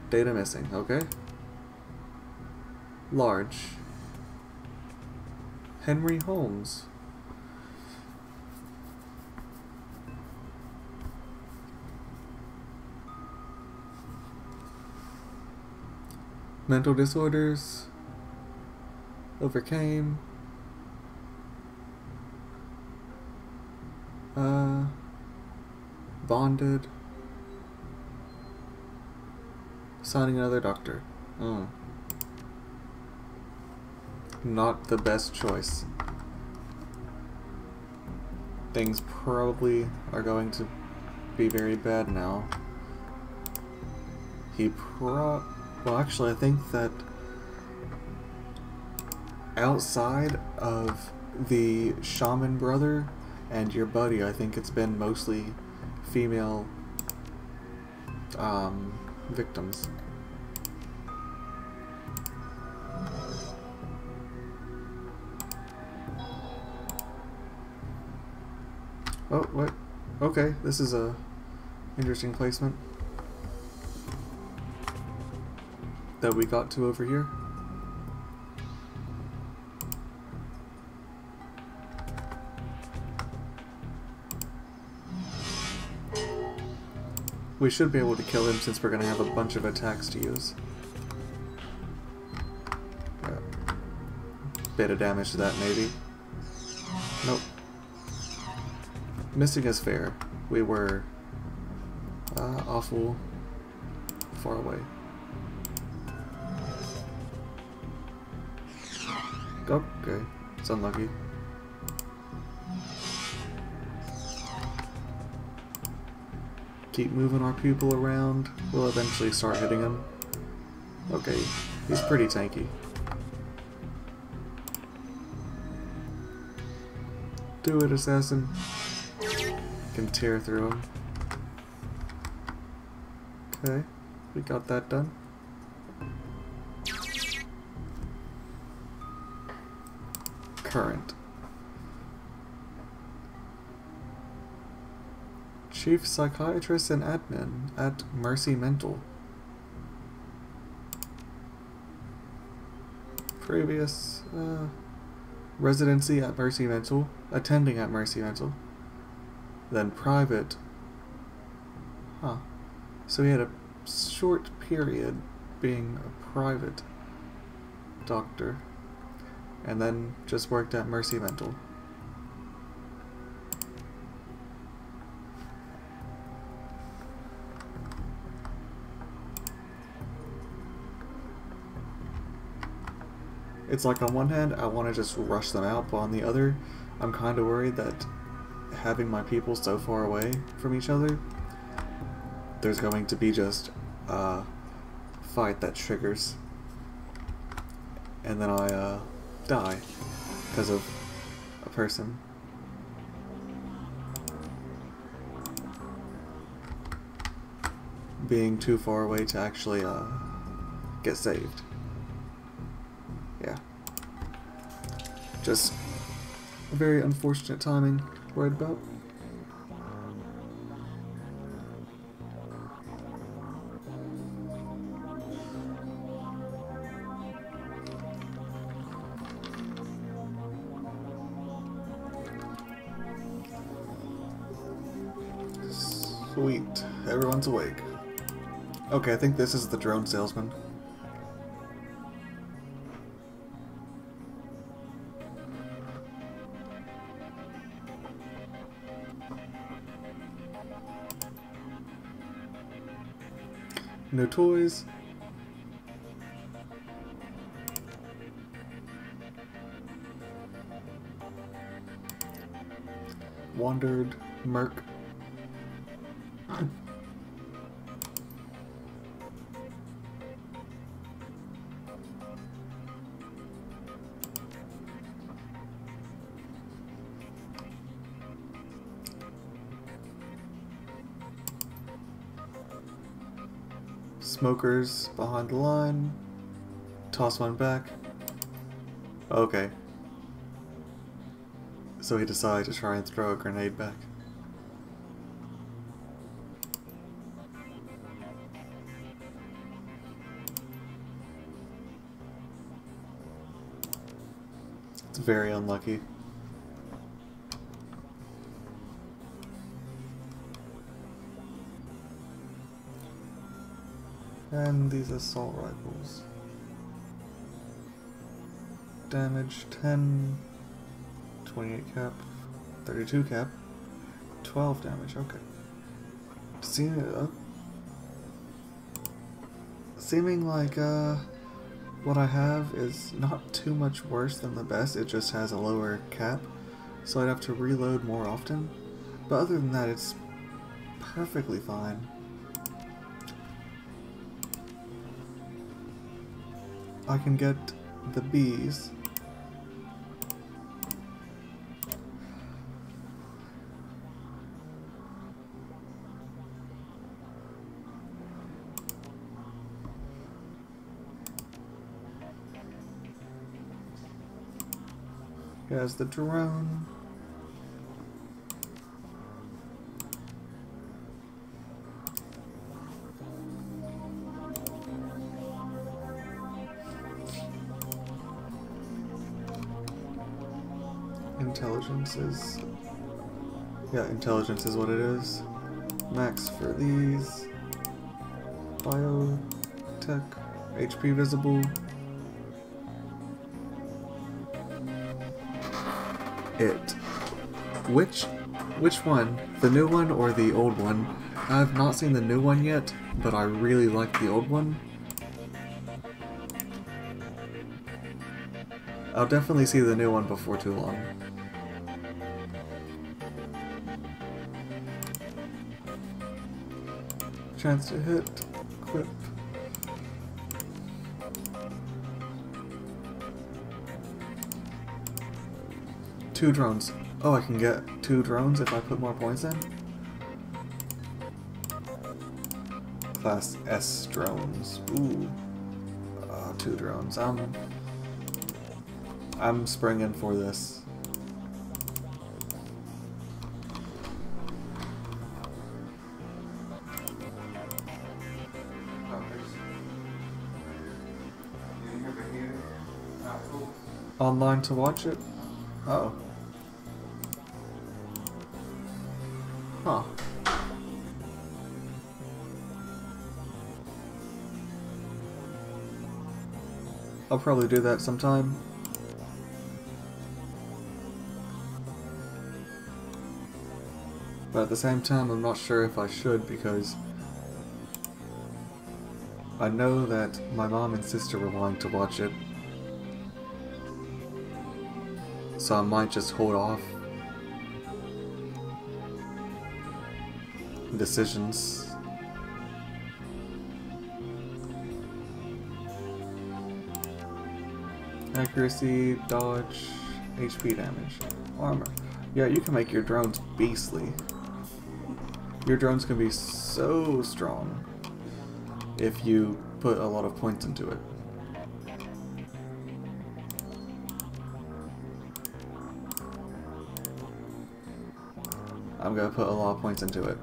Data missing. Okay. Large. Henry Holmes. Mental disorders. Overcame. Bonded. Signing another doctor. Oh. Not the best choice. Things probably are going to be very bad now. Well, actually, I think that outside of the shaman brother and your buddy, I think it's been mostly female victims. Oh, what? Okay, this is a interesting placement that we got to over here. We should be able to kill him since we're going to have a bunch of attacks to use. Bit of damage to that, maybe. Nope. Missing is fair. We were awful far away. Okay, it's unlucky. Keep moving our people around. We'll eventually start hitting him. Okay, he's pretty tanky. Do it, assassin. Can tear through him. Okay, we got that done. current. Chief Psychiatrist and Admin at Mercy Mental. Previous residency at Mercy Mental, attending at Mercy Mental, then private. Huh. So he had a short period being a private doctor, and then just worked at Mercy Mental. It's like on one hand, I want to just rush them out, but on the other, I'm kind of worried that having my people so far away from each other, there's going to be just a fight that triggers, and then I die because of a person. Being too far away to actually get saved. Yeah. Just very unfortunate timing, worried about. Sweet. Everyone's awake. Okay, I think this is the drone salesman. No toys. Wandered. Merc. Smokers behind the line. Toss one back. Okay. So he decided to try and throw a grenade back. It's very unlucky. And these assault rifles. Damage 10, 28 cap, 32 cap, 12 damage, okay. Seeming like what I have is not too much worse than the best, it just has a lower cap, so I'd have to reload more often. But other than that, it's perfectly fine. I can get the bees. Here's the drone. Intelligence is... yeah, intelligence is what it is. Max for these. Biotech. HP visible. It. Which one? The new one or the old one? I've not seen the new one yet, but I really like the old one. I'll definitely see the new one before too long. Chance to hit, equip. Two drones. Oh, I can get 2 drones if I put more points in? Class S drones. Ooh. 2 drones. I I'm springing for this. Online to watch it? Oh. Huh. I'll probably do that sometime. But at the same time, I'm not sure if I should, because I know that my mom and sister were wanting to watch it. So I might just hold off decisions. Accuracy, dodge, HP damage, armor. Yeah, you can make your drones beastly. Your drones can be so strong if you put a lot of points into it. I'm gonna put a lot of points into it.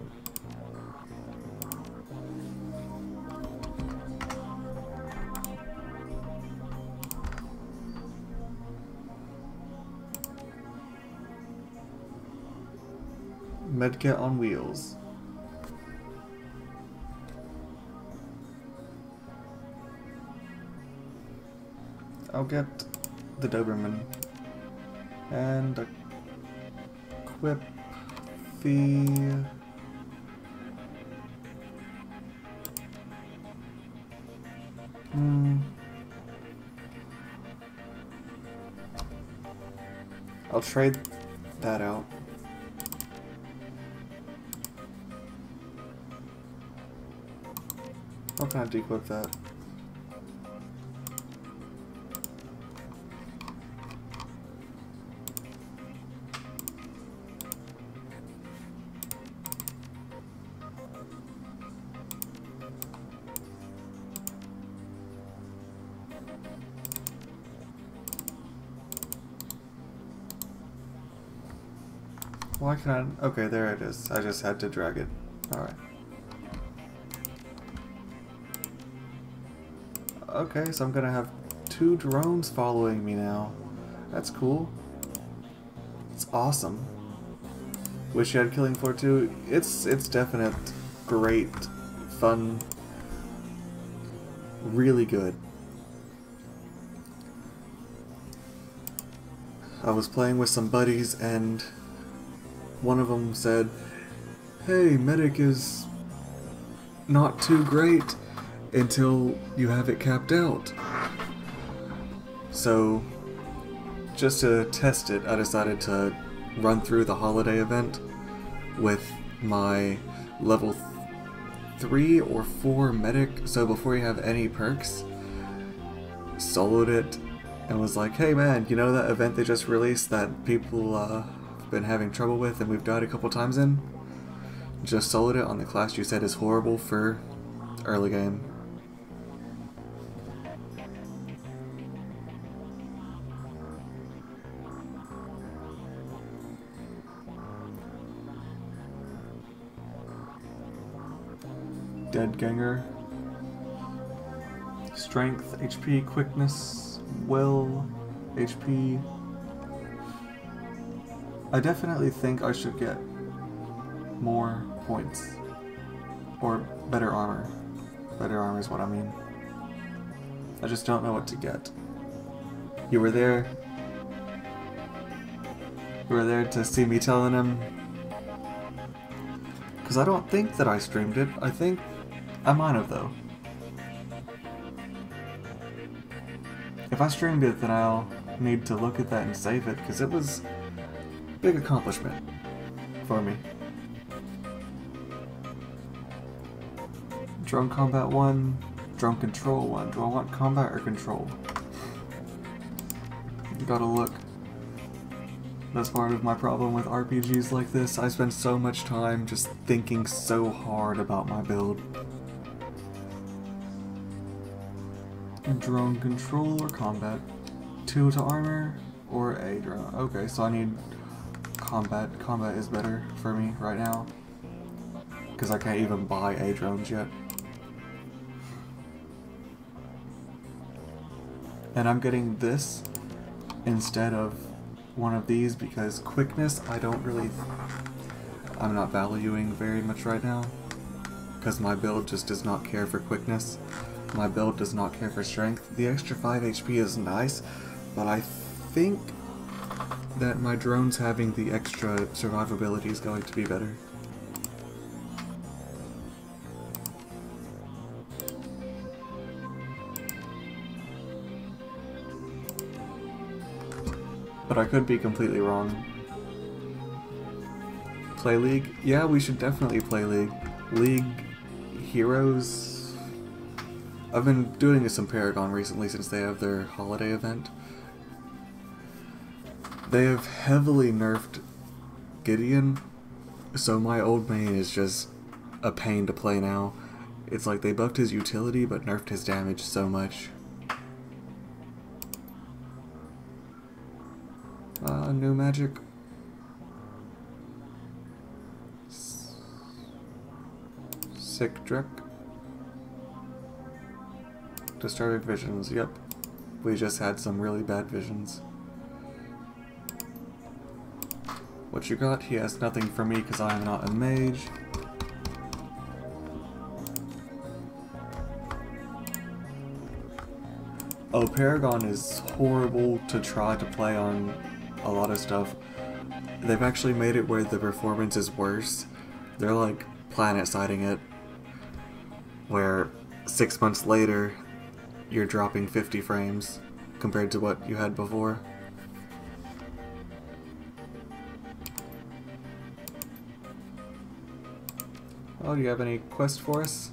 Medkit on wheels. I'll get the Doberman and equip the I'll trade that out. How can I dequip that? Why can't I? Okay, there it is. I just had to drag it. Alright. Okay, so I'm gonna have 2 drones following me now. That's cool. It's awesome. Wish you had Killing Floor 2. It's definite great fun. Really good. I was playing with some buddies and one of them said, "Hey, Medic is not too great until you have it capped out." So, just to test it, I decided to run through the holiday event with my level 3 or 4 Medic, so before you have any perks, soloed it and was like, "Hey man, you know that event they just released that people been having trouble with and we've died a couple times in? Just soloed it on the class you said is horrible for early game." Dead Ganger. Strength, HP, quickness, will, HP. I definitely think I should get more points. Or better armor. Better armor is what I mean. I just don't know what to get. You were there. You were there to see me telling him. Because I don't think that I streamed it. I think I might have though. If I streamed it, then I'll need to look at that and save it, because it was a big accomplishment for me. Drone Combat 1, Drone Control 1. Do I want Combat or Control? You gotta look. That's part of my problem with RPGs like this. I spend so much time just thinking so hard about my build. Drone Control or Combat. 2 to armor, or a drone. Okay, so I need combat. Combat is better for me right now. Because I can't even buy a drones yet. And I'm getting this instead of one of these because quickness I'm not valuing very much right now. Because my build just does not care for quickness. My build does not care for strength. The extra 5 HP is nice, but I think that my drones having the extra survivability is going to be better. But I could be completely wrong. Play League? Yeah, we should definitely play League. League Heroes... I've been doing some Paragon recently since they have their holiday event. They have heavily nerfed Gideon, so my old main is just a pain to play now. It's like they buffed his utility but nerfed his damage so much. New magic. Sick Drek. Disturbing visions, yep. We just had some really bad visions. What you got? He has nothing for me because I am not a mage. Oh, Paragon is horrible to try to play on a lot of stuff. They've actually made it where the performance is worse. They're like planet-siding it, where 6 months later you're dropping 50 frames compared to what you had before. Oh, do you have any quest for us?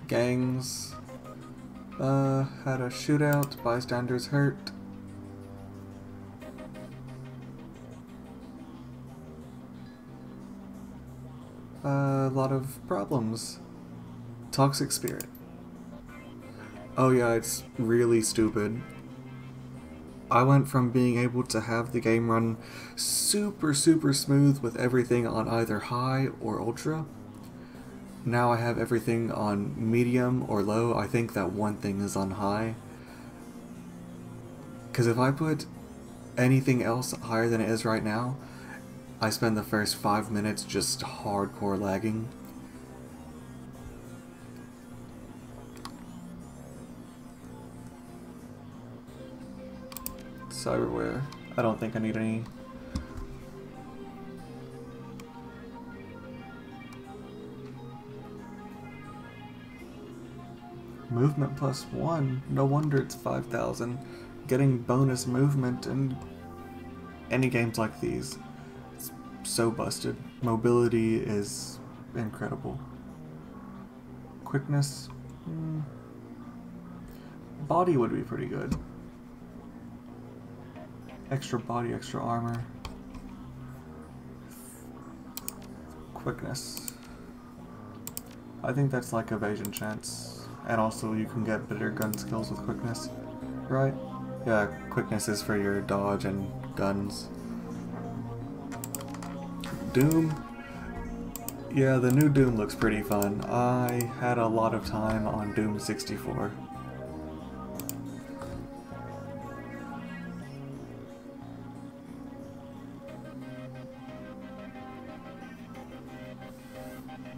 Gangs. Had a shootout, bystanders hurt. A lot of problems. Toxic spirit. Oh yeah, it's really stupid. I went from being able to have the game run super smooth with everything on either high or ultra. Now I have everything on medium or low. I think that one thing is on high. Because if I put anything else higher than it is right now, I spend the first 5 minutes just hardcore lagging. Cyberware. I don't think I need any. Movement +1. No wonder it's 5,000. Getting bonus movement in any games like these. It's so busted. Mobility is incredible. Quickness. Body would be pretty good. Extra body, extra armor. Quickness. I think that's like evasion chance. And also you can get better gun skills with quickness, right? Yeah, quickness is for your dodge and guns. Doom? Yeah, the new Doom looks pretty fun. I had a lot of time on Doom 64.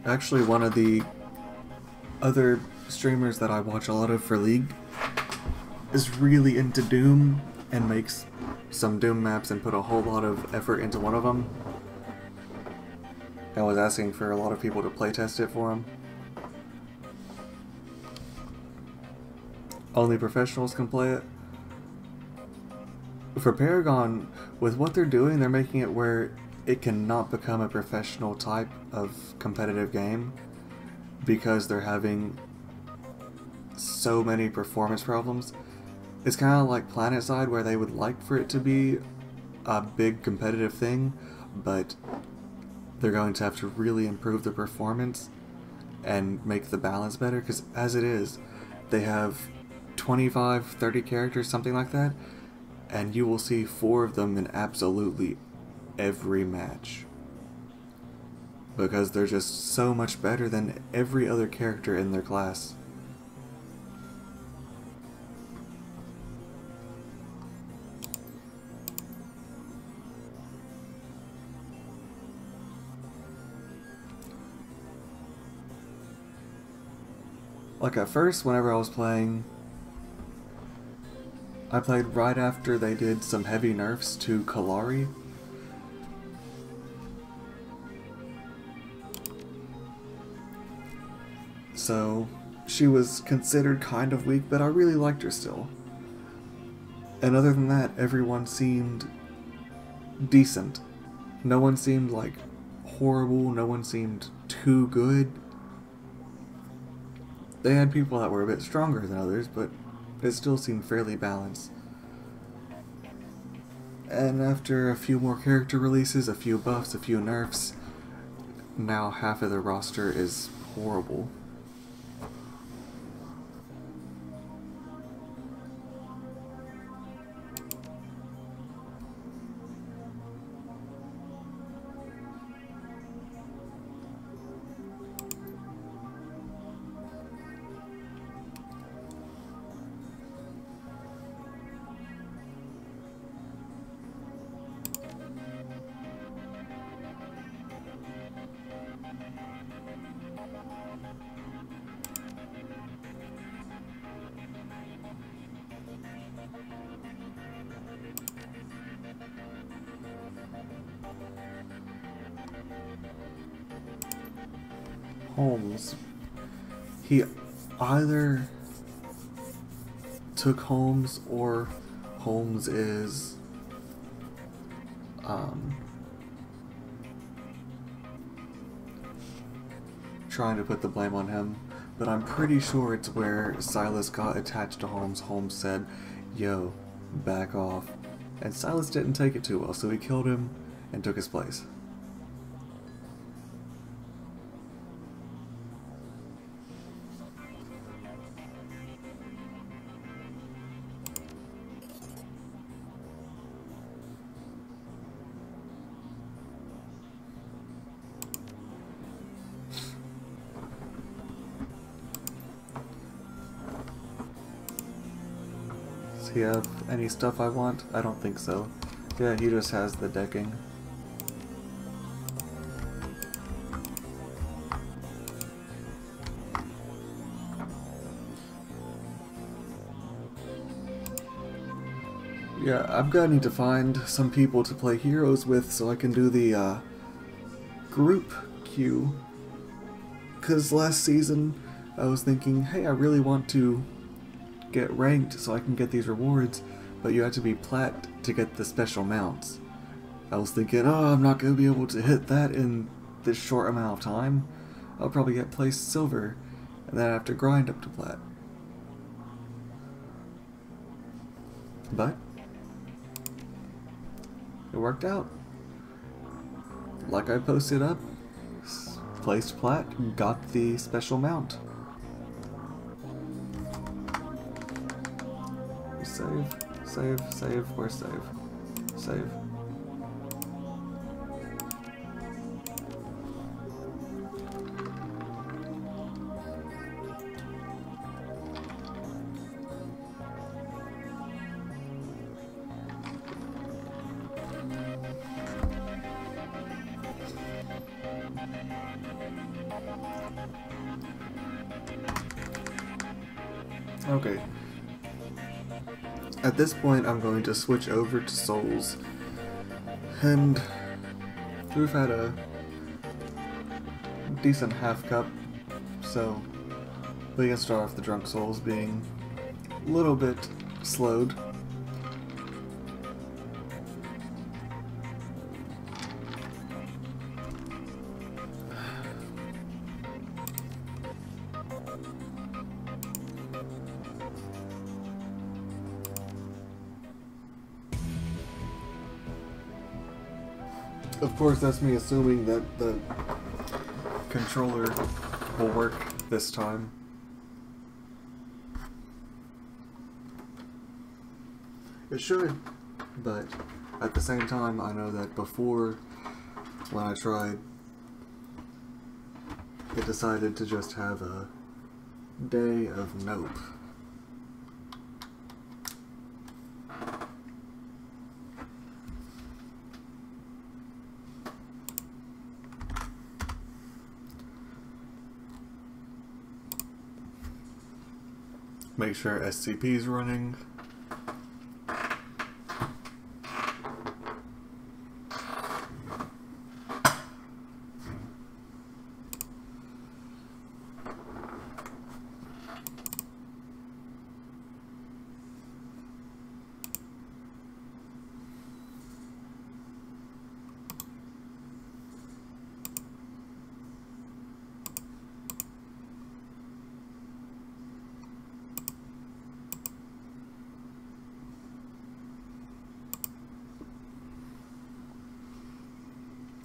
Actually, one of the other streamers that I watch a lot of for League is really into Doom and makes some Doom maps and put a whole lot of effort into one of them. I was asking for a lot of people to playtest it for him. Only professionals can play it. For Paragon, with what they're doing, they're making it where it cannot become a professional type of competitive game because they're having so many performance problems. It's kind of like PlanetSide, where they would like for it to be a big competitive thing, but they're going to have to really improve the performance and make the balance better, because as it is, they have 25, 30 characters, something like that, and you will see 4 of them in absolutely every match. Because they're just so much better than every other character in their class. Like at first, whenever I was playing, I played right after they did some heavy nerfs to Kalari. So she was considered kind of weak, but I really liked her still. And other than that, everyone seemed decent. No one seemed like horrible, no one seemed too good. They had people that were a bit stronger than others, but it still seemed fairly balanced. And after a few more character releases, a few buffs, a few nerfs, now half of the roster is horrible. Holmes. He either took Holmes or Holmes is trying to put the blame on him, but I'm pretty sure it's where Silas got attached to Holmes. Holmes said, "Yo, back off," and Silas didn't take it too well, so he killed him and took his place. Does he have any stuff I want? I don't think so. Yeah, he just has the decking. Yeah, I'm gonna need to find some people to play heroes with so I can do the group queue. Because last season I was thinking, hey, I really want to get ranked so I can get these rewards, but you have to be plat to get the special mounts. I was thinking, oh, I'm not going to be able to hit that in this short amount of time. I'll probably get placed silver, and then I have to grind up to plat. But it worked out. Like I posted up, placed plat, got the special mount. Save, save, save, where's save? Save. Okay. At this point, I'm going to switch over to Souls, and we've had a decent half cup, so we can start off the Drunk Souls being a little bit slowed. Of course, that's me assuming that the controller will work this time. It should, but at the same time, I know that before, when I tried, it decided to just have a day of nope. Make sure SCP is running.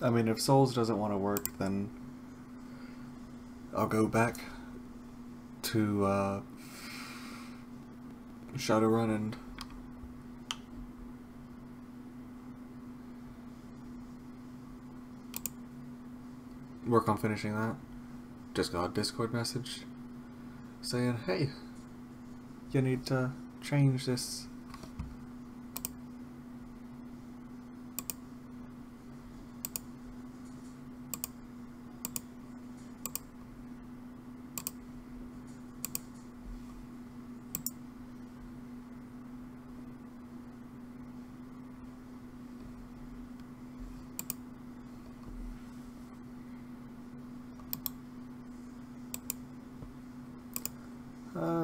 I mean, if Souls doesn't want to work, then I'll go back to Shadowrun and work on finishing that. Just got a Discord message saying, hey, you need to change this.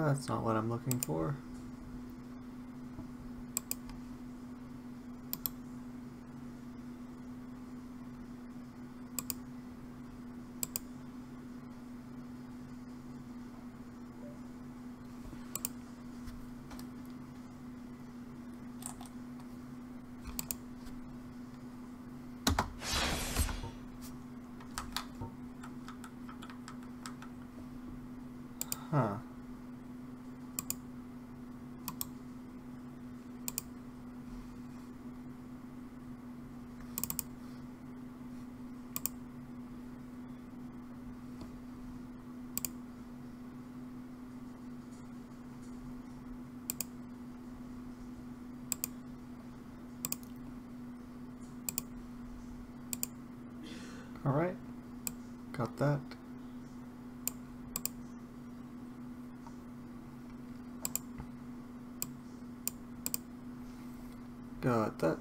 That's not what I'm looking for. Huh. Alright, got that. Got that.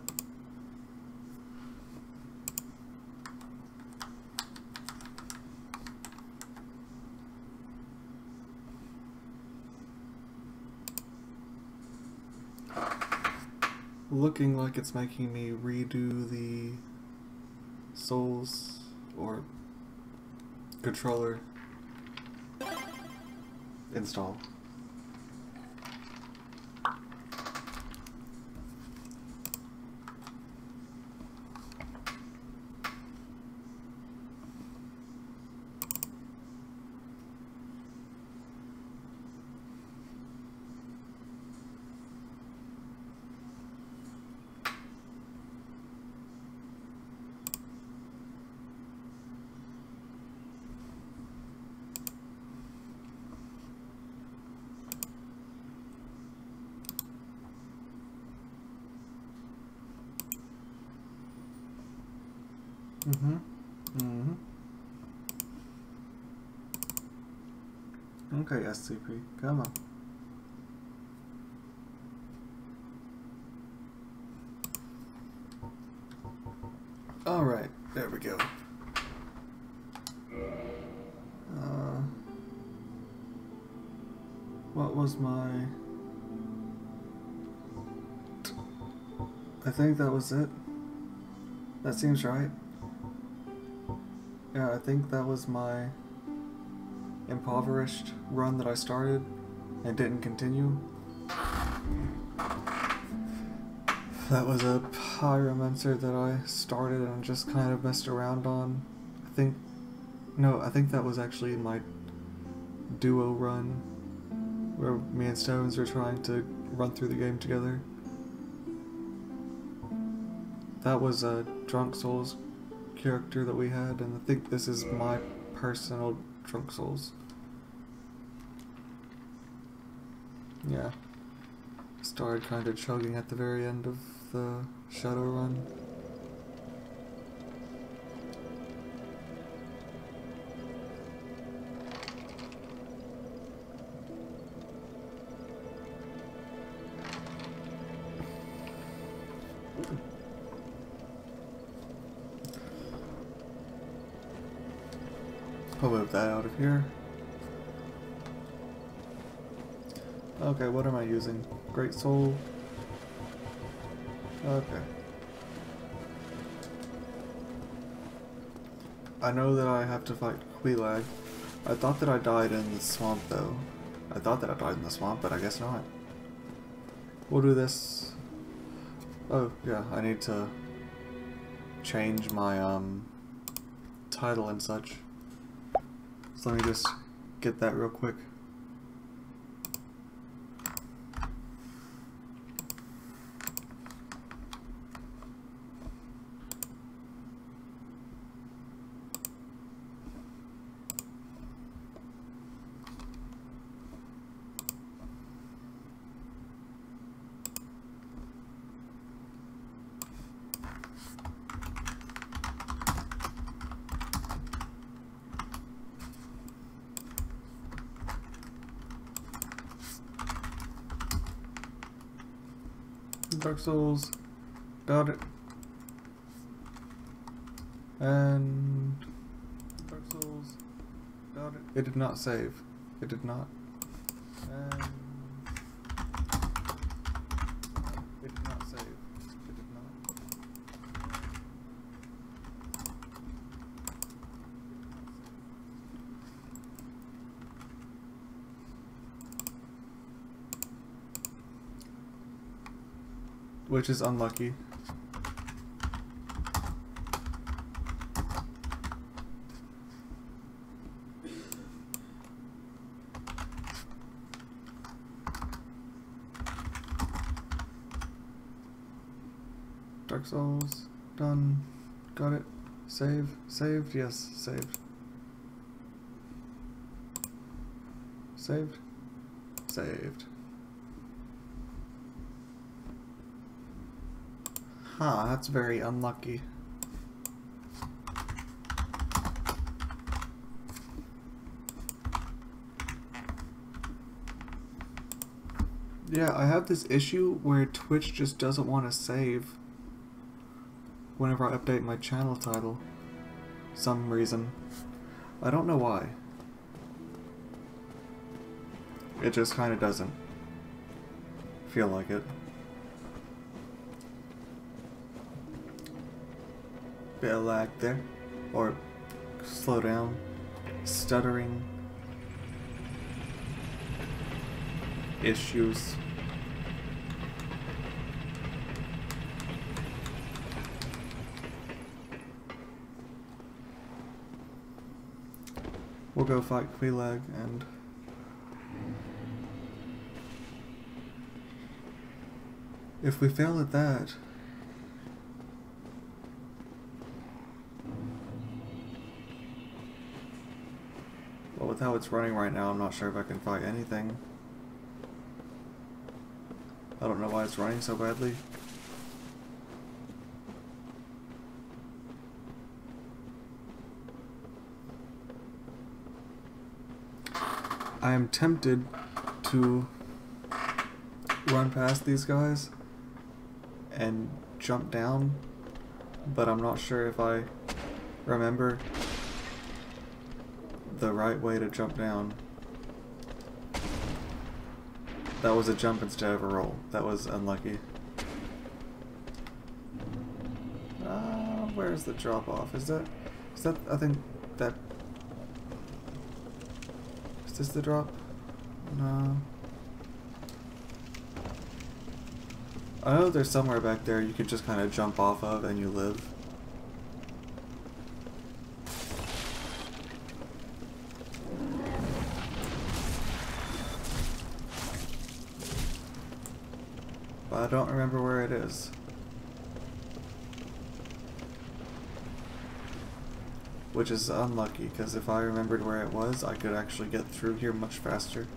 Looking like it's making me redo the Souls or controller install. Okay, SCP, come on. Alright, there we go. What was my... I think that was it. That seems right. Yeah, I think that was my impoverished run that I started and didn't continue. That was a pyromancer that I started and just kind of messed around on. I think that was actually in my duo run, where me and Stones were trying to run through the game together. That was a Drunk Souls character that we had, and I think this is my personal Drunk Souls. Yeah. Started kind of chugging at the very end of the Shadow run. I'll move that out of here. Okay, what am I using? Great Soul. Okay. I know that I have to fight Quelaag. I thought that I died in the swamp though. I thought that I died in the swamp, but I guess not. We'll do this. Oh, yeah, I need to change my title and such. So let me just get that real quick. Dark Souls, got it. And Dark Souls, got it. It did not save. It did not. And it did not save. It did not. Which is unlucky. Dark Souls, done, got it, save, saved, yes, saved. Saved, saved. Huh, that's very unlucky. Yeah, I have this issue where Twitch just doesn't want to save whenever I update my channel title. Some reason. I don't know why. It just kind of doesn't feel like it. Bit of lag there, or slow down, stuttering issues. We'll go fight Quelaag, and if we fail at that, well, with how it's running right now, I'm not sure if I can fight anything. I don't know why it's running so badly. I am tempted to run past these guys and jump down, but I'm not sure if I remember the right way to jump down. That was a jump instead of a roll. That was unlucky. Where's the drop off? Is that, I think that, is this the drop? No. I know there's somewhere back there you could just kind of jump off of and you live. But I don't remember where it is. Which is unlucky, because if I remembered where it was, I could actually get through here much faster.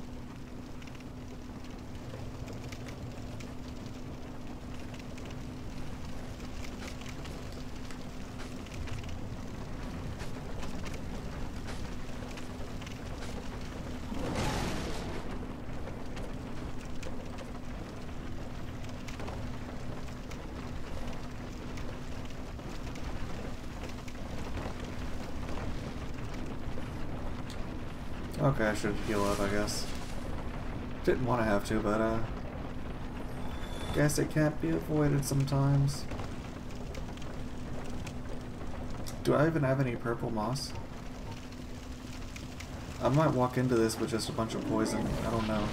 Okay, I should heal up, I guess. Didn't want to have to, but guess it can't be avoided sometimes. Do I even have any purple moss? I might walk into this with just a bunch of poison. I don't know.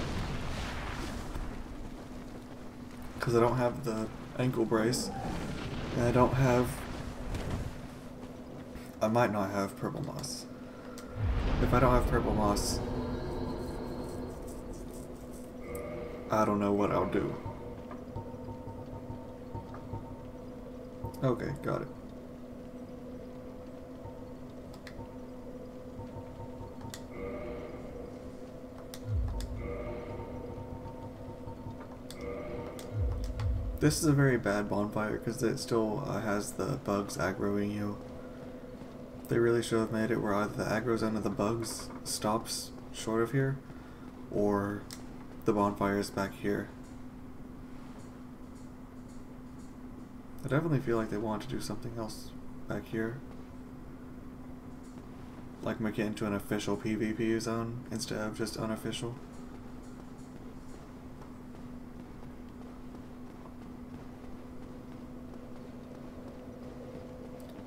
Because I don't have the ankle brace. And I don't have... I might not have purple moss. If I don't have purple moss, I don't know what I'll do. Okay, got it. This is a very bad bonfire because it still has the bugs aggroing you. They really should have made it where either the aggro zone of the bugs stops short of here, or the bonfire is back here. I definitely feel like they want to do something else back here. Like make it into an official PvP zone instead of just unofficial.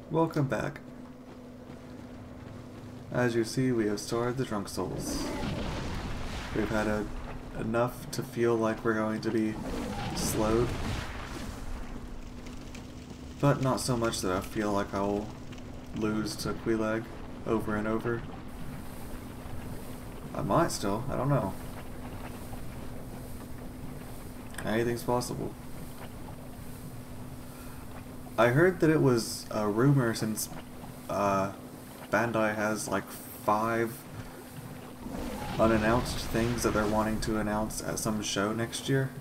Welcome back. As you see, we have started the Drunk Souls. We've had enough to feel like we're going to be slowed, but not so much that I feel like I'll lose to Quelaag over and over. I might still, I don't know. Anything's possible. I heard that it was a rumor since Bandai has like 5 unannounced things that they're wanting to announce at some show next year.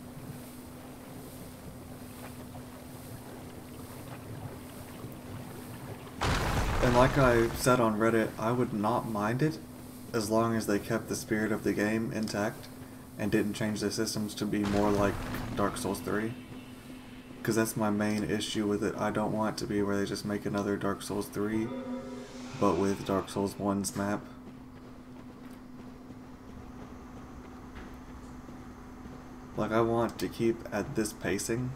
And like I said on Reddit, I would not mind it as long as they kept the spirit of the game intact and didn't change the systems to be more like Dark Souls 3. Because that's my main issue with it. I don't want it to be where they just make another Dark Souls 3, but with Dark Souls 1's map. Like, I want to keep at this pacing.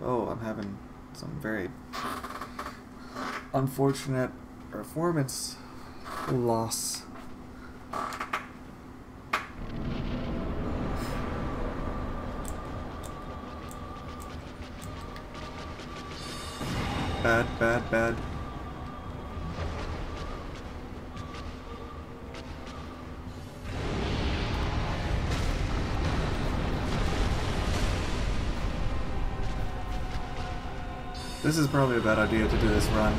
Oh, I'm having some very unfortunate performance loss. Bad, bad, bad. This is probably a bad idea to do this run.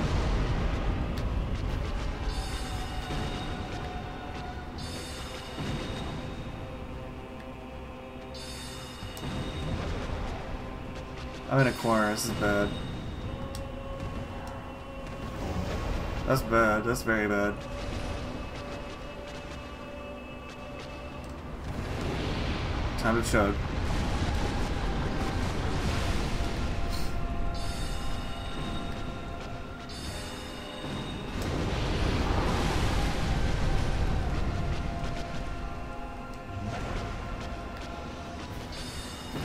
I'm in a corner, this is bad. That's bad, that's very bad. Time to chug.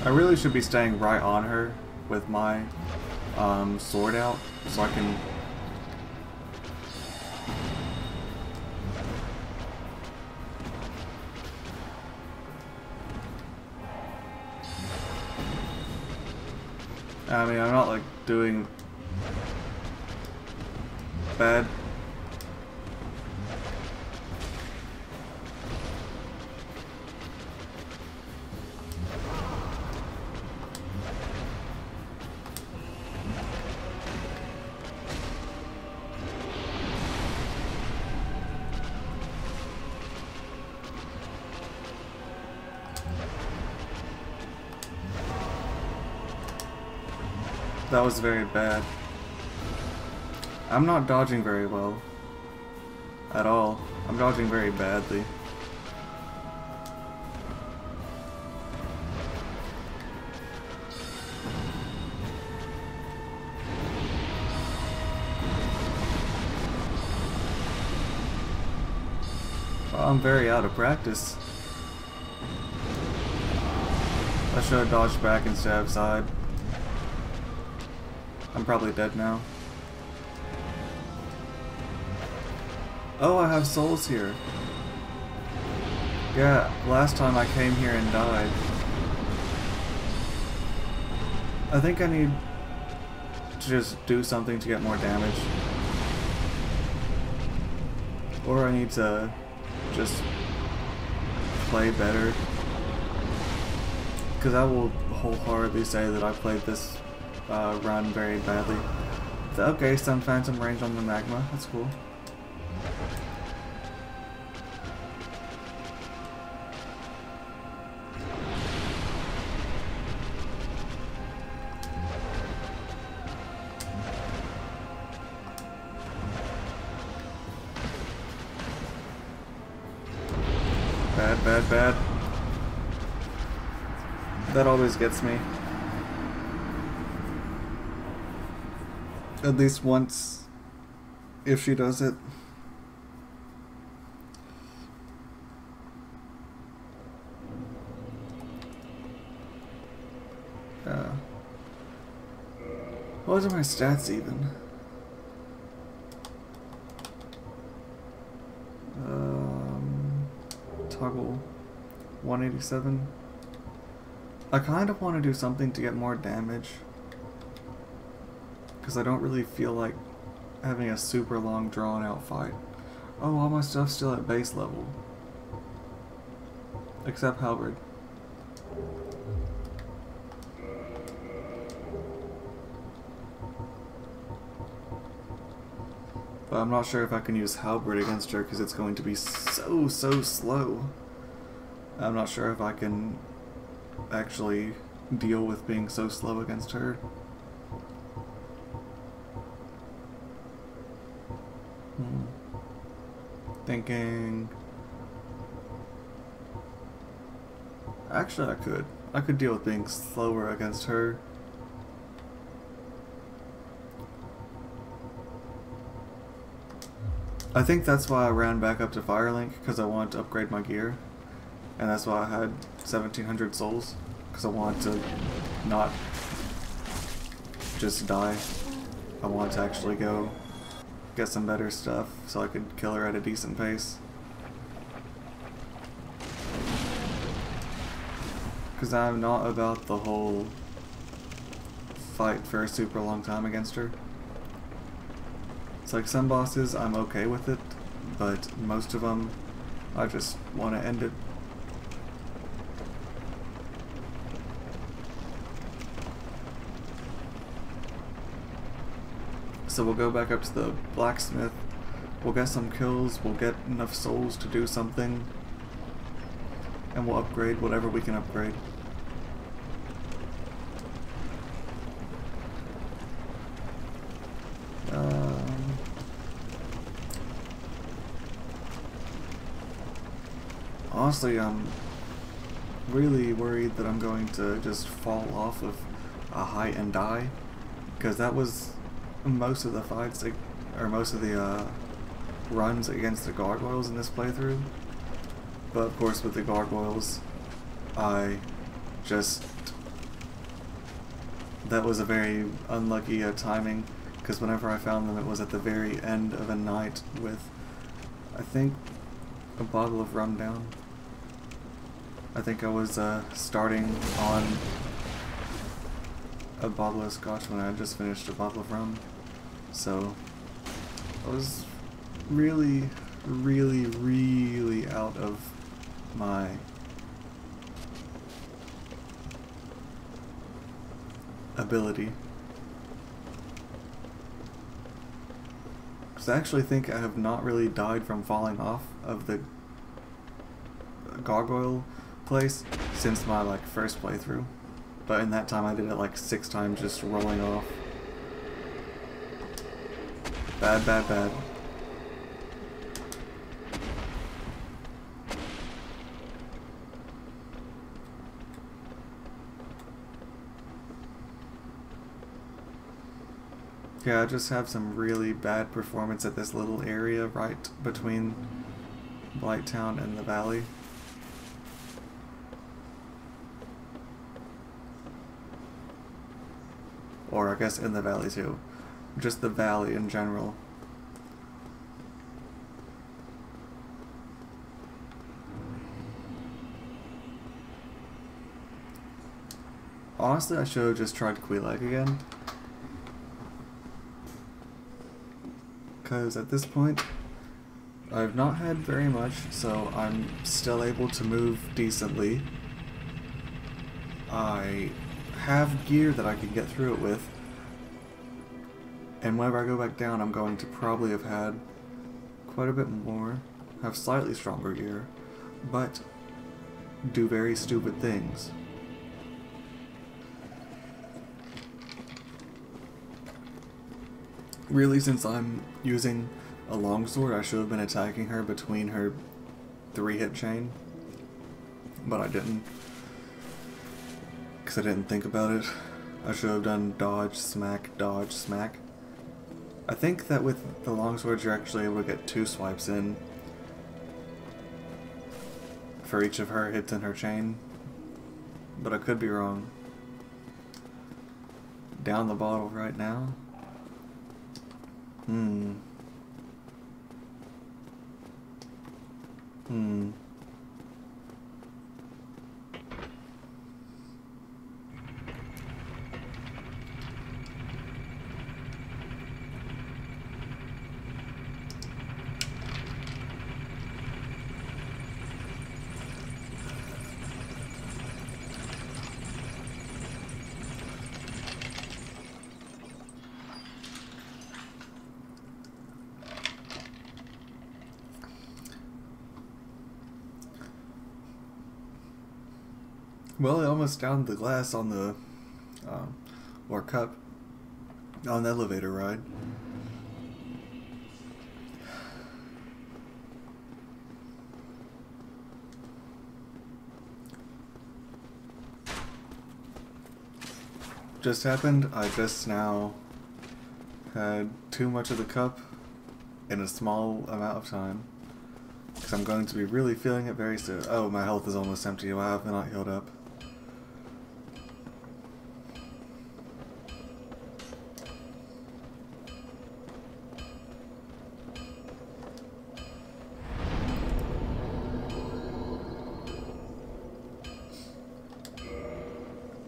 I really should be staying right on her with my sword out so I can I mean, I'm not like doing bad. That was very bad. I'm not dodging very well. At all. I'm dodging very badly. Well, I'm very out of practice. I should have dodged back instead of side. I'm probably dead now. Oh, I have souls here. Yeah, last time I came here and died. I think I need to just do something to get more damage. Or I need to just play better. Because I will wholeheartedly say that I played this run very badly. So, okay, some phantom range on the magma. That's cool. Bad, bad, bad. That always gets me. At least once, if she does it. What are my stats even? Toggle 187. I kind of want to do something to get more damage. Because I don't really feel like having a super long drawn out fight. Oh, all my stuff's still at base level. Except Halberd. But I'm not sure if I can use Halberd against her because it's going to be so slow. I'm not sure if I can actually deal with being so slow against her. Thinking... Actually, I could. I could deal with being slower against her. I think that's why I ran back up to Firelink, because I wanted to upgrade my gear. And that's why I had 1700 souls, because I wanted to not just die. I wanted to actually go get some better stuff so I could kill her at a decent pace. Because I'm not about the whole fight for a super long time against her. It's like some bosses I'm okay with it, but most of them I just want to end it. So we'll go back up to the blacksmith, we'll get some kills, we'll get enough souls to do something, and we'll upgrade whatever we can upgrade. Honestly, I'm really worried that I'm going to just fall off of a height and die, because that was most of the fights, or most of the runs against the gargoyles in this playthrough. But of course with the gargoyles, I just... that was a very unlucky timing, because whenever I found them it was at the very end of a night with, I think, a bottle of rum down. I think I was starting on a bottle of scotch when I just finished a bottle of rum. So I was really out of my ability. Because I actually think I have not really died from falling off of the gargoyle place since my like first playthrough. But in that time I did it like 6 times just rolling off. Bad, bad, bad. Yeah, I just have some really bad performance at this little area right between Blighttown and the valley. Or I guess in the valley too. Just the valley in general. Honestly, I should have just tried Quelaag again. Because at this point, I've not had very much, so I'm still able to move decently. I have gear that I can get through it with. And whenever I go back down, I'm going to probably have had quite a bit more, have slightly stronger gear, but do very stupid things. Really, since I'm using a longsword, I should have been attacking her between her 3-hit chain, but I didn't, because I didn't think about it. I should have done dodge, smack, dodge, smack. I think that with the longswords you're actually able to get 2 swipes in for each of her hits in her chain, but I could be wrong. Down the bottle right now. Well, I almost downed the glass on the, or cup, on the elevator ride. Just happened, I just now had too much of the cup in a small amount of time. Because I'm going to be really feeling it very soon. Oh, my health is almost empty. I have not healed up.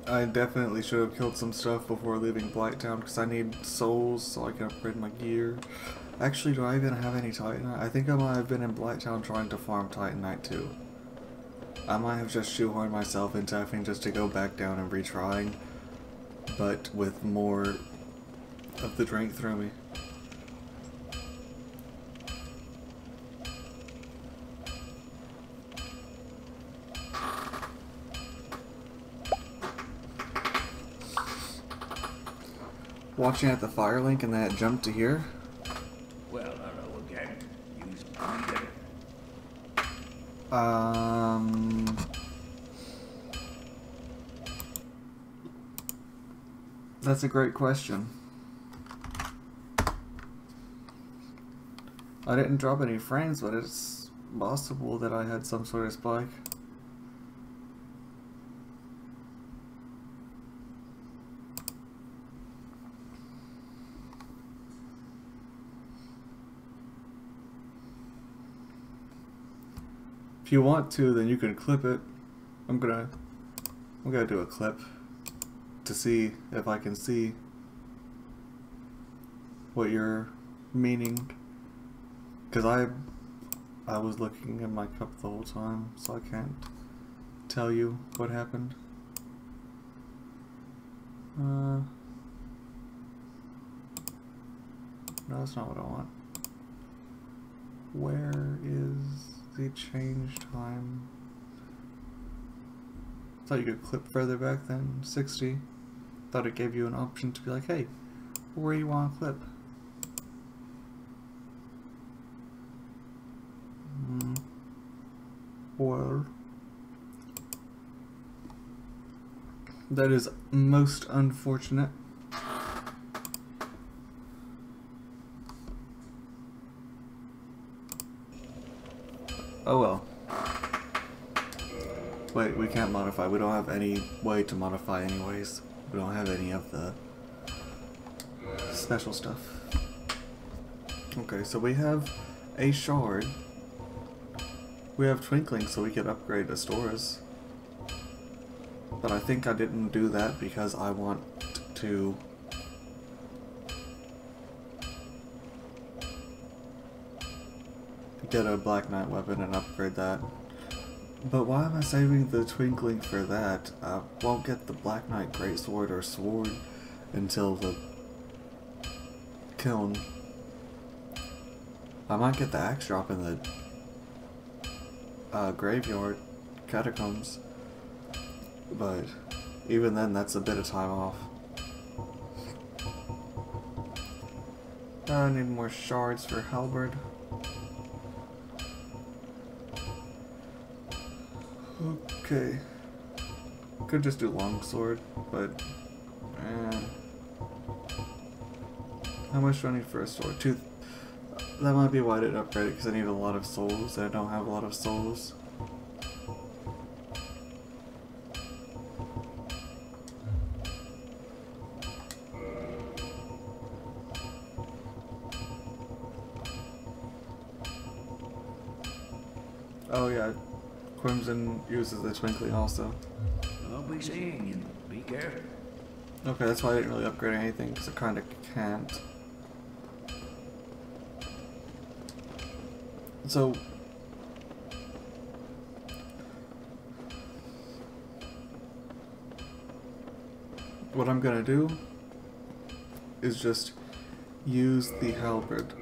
I definitely should have killed some stuff before leaving Blighttown because I need souls so I can upgrade my gear. Actually, do I even have any Titanite? I think I might have been in Blighttown trying to farm Titanite too. I might have just shoehorned myself into having just to go back down and retrying, but with more of the drink through me. Watching at the fire link and then it jumped to here. Well, hello again. Use That's a great question. I didn't drop any frames, but it's possible that I had some sort of spike. If you want to, then you can clip it. I'm gonna do a clip. to see if I can see what you're meaning, because I was looking in my cup the whole time, so I can't tell you what happened. No, that's not what I want. Where is the change time? Thought you could clip further back than 60. Thought it gave you an option to be like, hey, where do you want to clip? Well, that is most unfortunate. Oh well. Wait, we can't modify. We don't have any way to modify anyways. We don't have any of the special stuff. Okay, so we have a shard. We have Twinkling, so we could upgrade Astora's. But I think I didn't do that because I want to get a Black Knight weapon and upgrade that. But why am I saving the Twinkling for that? I won't get the Black Knight Greatsword or Sword until the kiln. I might get the axe drop in the graveyard, catacombs, but even then that's a bit of time off. I need more shards for Halberd. Okay, could just do longsword, but how much do I need for a sword? 2. That might be why I didn't upgrade it, because I need a lot of souls, and I don't have a lot of souls. Oh yeah, Crimson uses the Twinkling also. I'll be seeing you. Be careful. Okay, that's why I didn't really upgrade anything, because I kind of can't. So, what I'm gonna do is just use the halberd.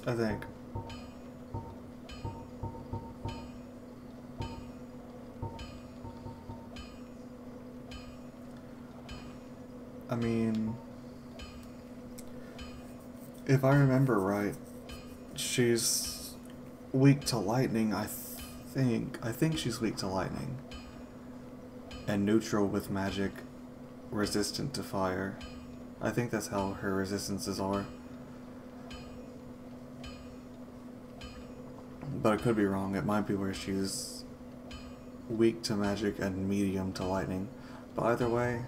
I think. I mean, if I remember right, she's weak to lightning, I think she's weak to lightning. And neutral with magic, resistant to fire. I think that's how her resistances are. But I could be wrong. It might be where she's weak to magic and medium to lightning. But either way,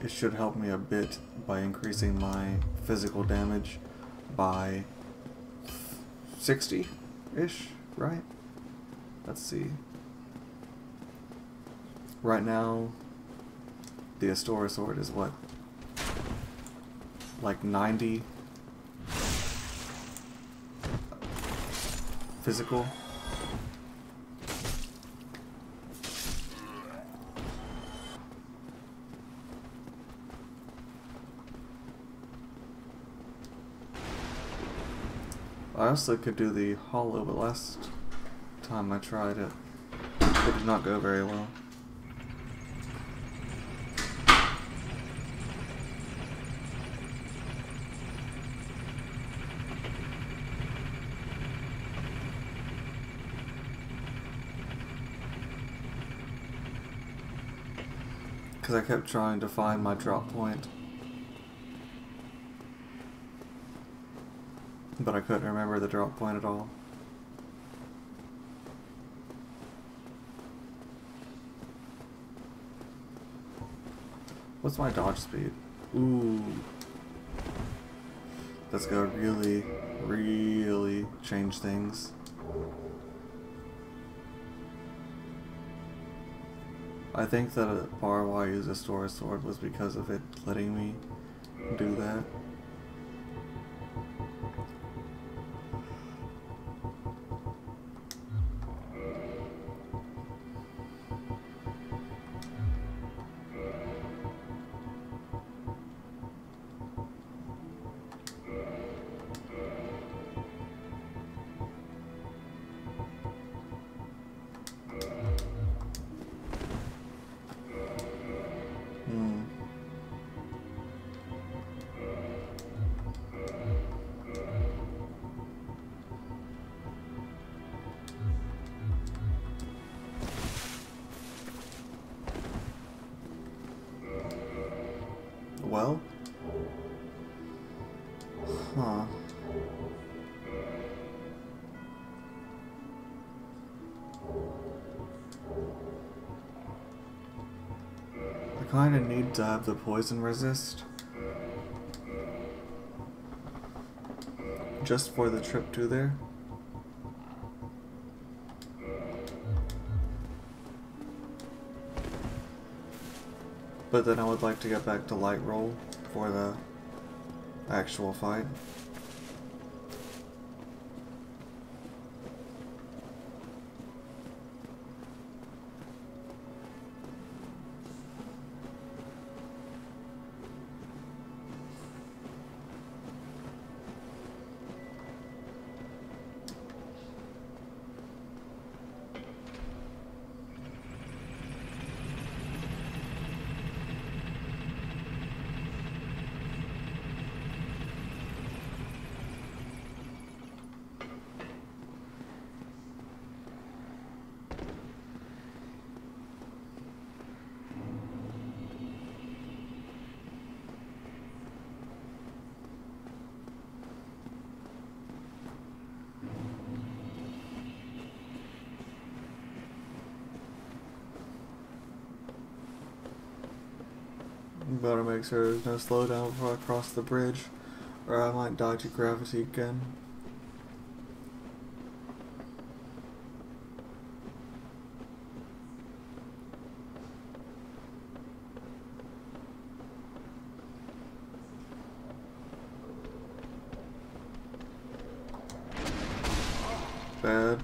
it should help me a bit by increasing my physical damage by 60-ish, right? Let's see. Right now, the Astora sword is what? Like 90 physical. I also could do the hollow, but last time I tried it, it did not go very well. Because I kept trying to find my drop point, but I couldn't remember the drop point at all. What's my dodge speed? Ooh. That's gonna really, really change things. I think that part why I used a Stora's sword was because of it letting me do that. Well? Huh. I kinda need to have the poison resist. Just for the trip to there. But then I would like to get back to light roll for the actual fight. Better make sure there's no slowdown before I cross the bridge, or I might die to gravity again. Bad.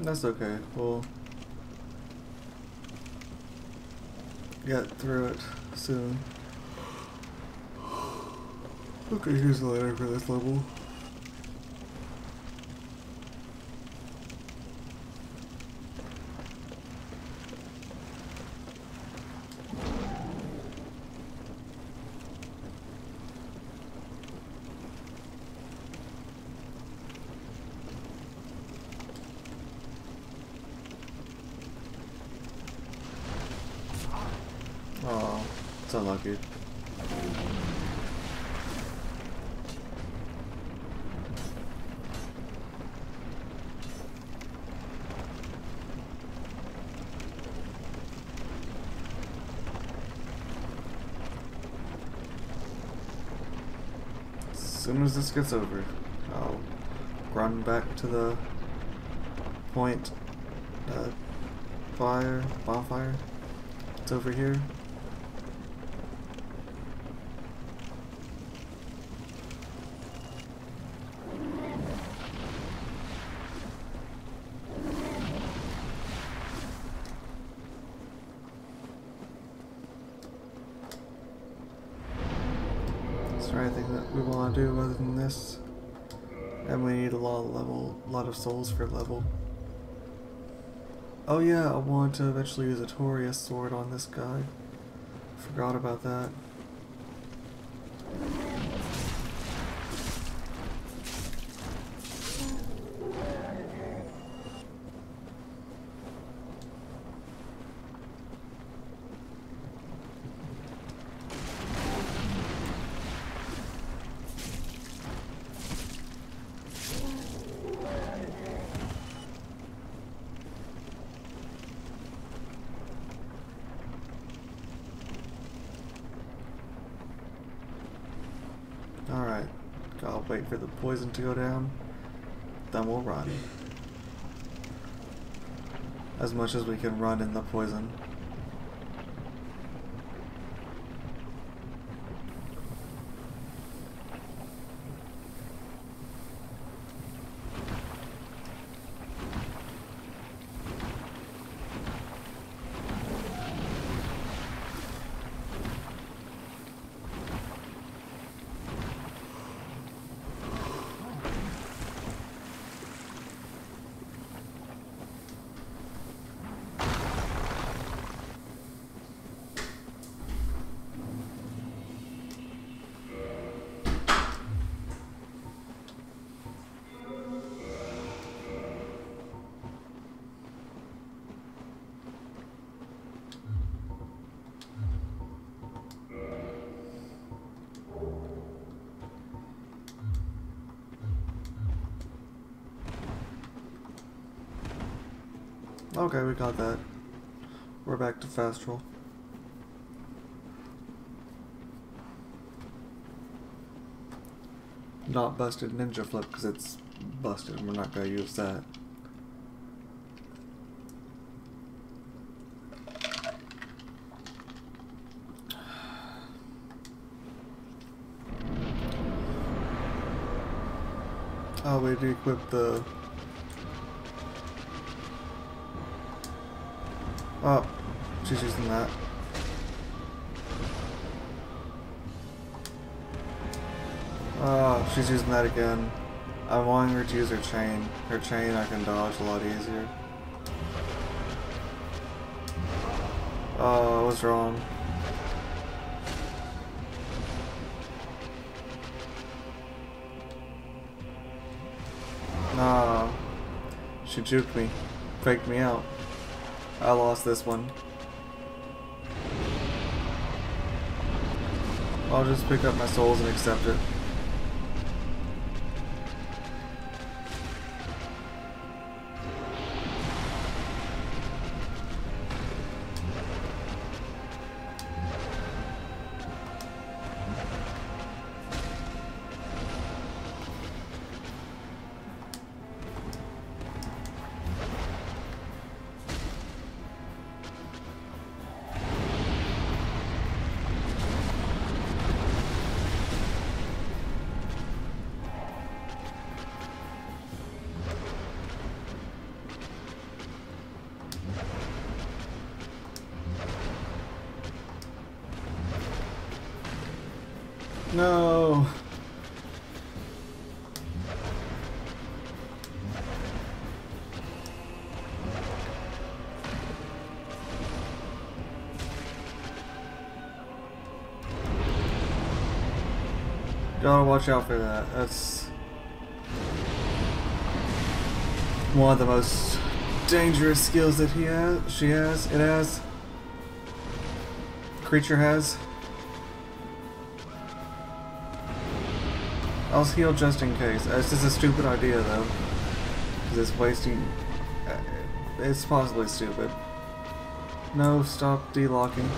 That's okay. We'll get through it soon. Okay, here's the letter for this level. Oh, it's unlucky. As soon as this gets over, I'll run back to the point, bonfire. It's over here. Is there anything that we want to do other than this? And we need a lot of souls for level. Oh yeah, I want to eventually use a Torius sword on this guy. Forgot about that. Alright. I'll wait for the poison to go down. Then we'll run. As much as we can run in the poison. Okay, we got that. We're back to fast roll. Not busted ninja flip because it's busted and we're not going to use that. Oh, we de-equipped the... Oh, she's using that. Oh, she's using that again. I'm wanting her to use her chain. Her chain I can dodge a lot easier. Oh, I was wrong. No. She juked me. Faked me out. I lost this one. I'll just pick up my souls and accept it. No. Gotta watch out for that. That's one of the most dangerous skills that creature has. I'll heal just in case. This is a stupid idea though. Because it's wasting... It's possibly stupid. No, stop delocking.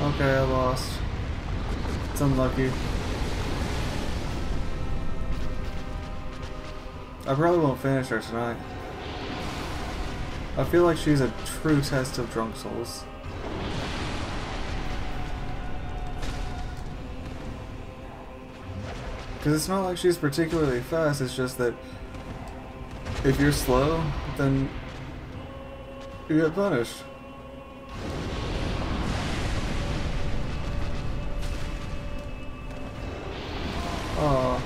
Okay, I lost. It's unlucky. I probably won't finish her tonight. I feel like she's a true test of drunk souls. Because it's not like she's particularly fast, it's just that if you're slow, then you get punished. Aww.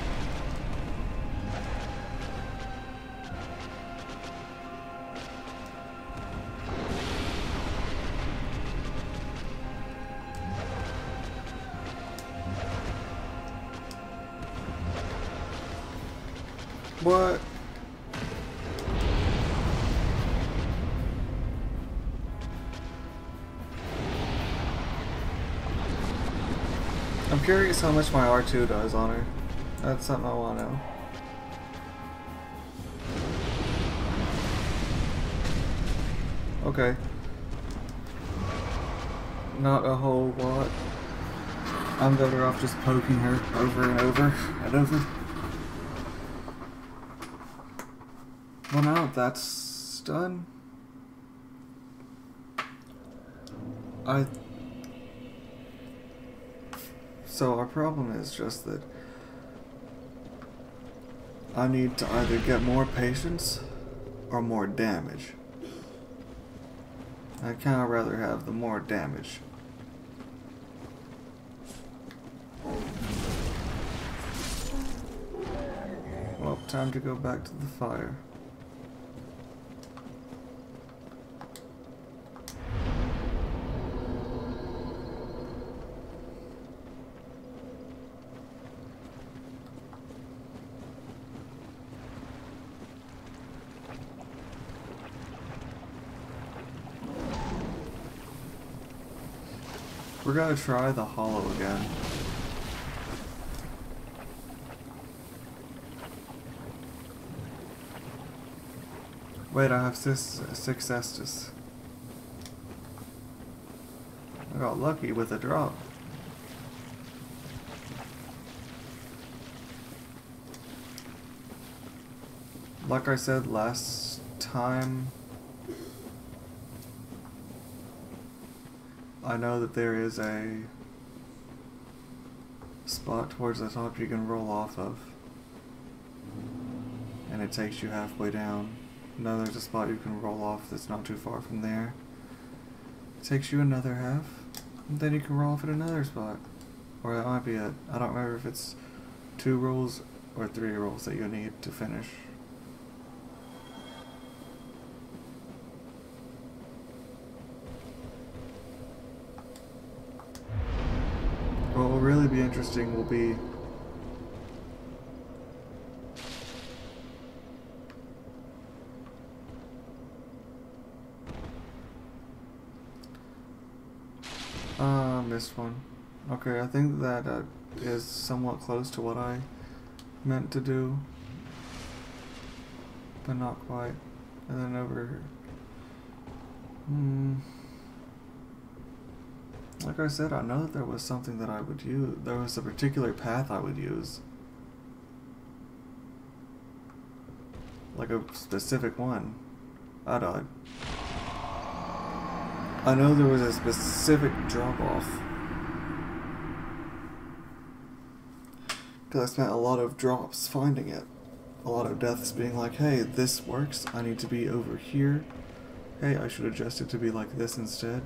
What? I'm curious how much my R2 does on her. That's something I want to know. Okay. Not a whole lot. I'm better off just poking her over and over and over. Well, now that's done. So our problem is just that I need to either get more patience or more damage. I kind of rather have the more damage. Well, time to go back to the fire. We're gonna try the hollow again. Wait, I have six Estus. I got lucky with a drop. Like I said last time, I know that there is a spot towards the top you can roll off of, and it takes you halfway down. No, there's a spot you can roll off that's not too far from there. It takes you another half, and then you can roll off at another spot. Or that might be it. I don't remember if it's 2 rolls or 3 rolls that you need to finish. What will really be interesting will be missed one. Okay, I think that is somewhat close to what I meant to do, but not quite. And then over here. Like I said, I know that there was something that I would use. There was a particular path I would use. Like a specific one. I died. I know there was a specific drop-off. Because I spent a lot of drops finding it. A lot of deaths being like, hey, this works. I need to be over here. Hey, I should adjust it to be like this instead.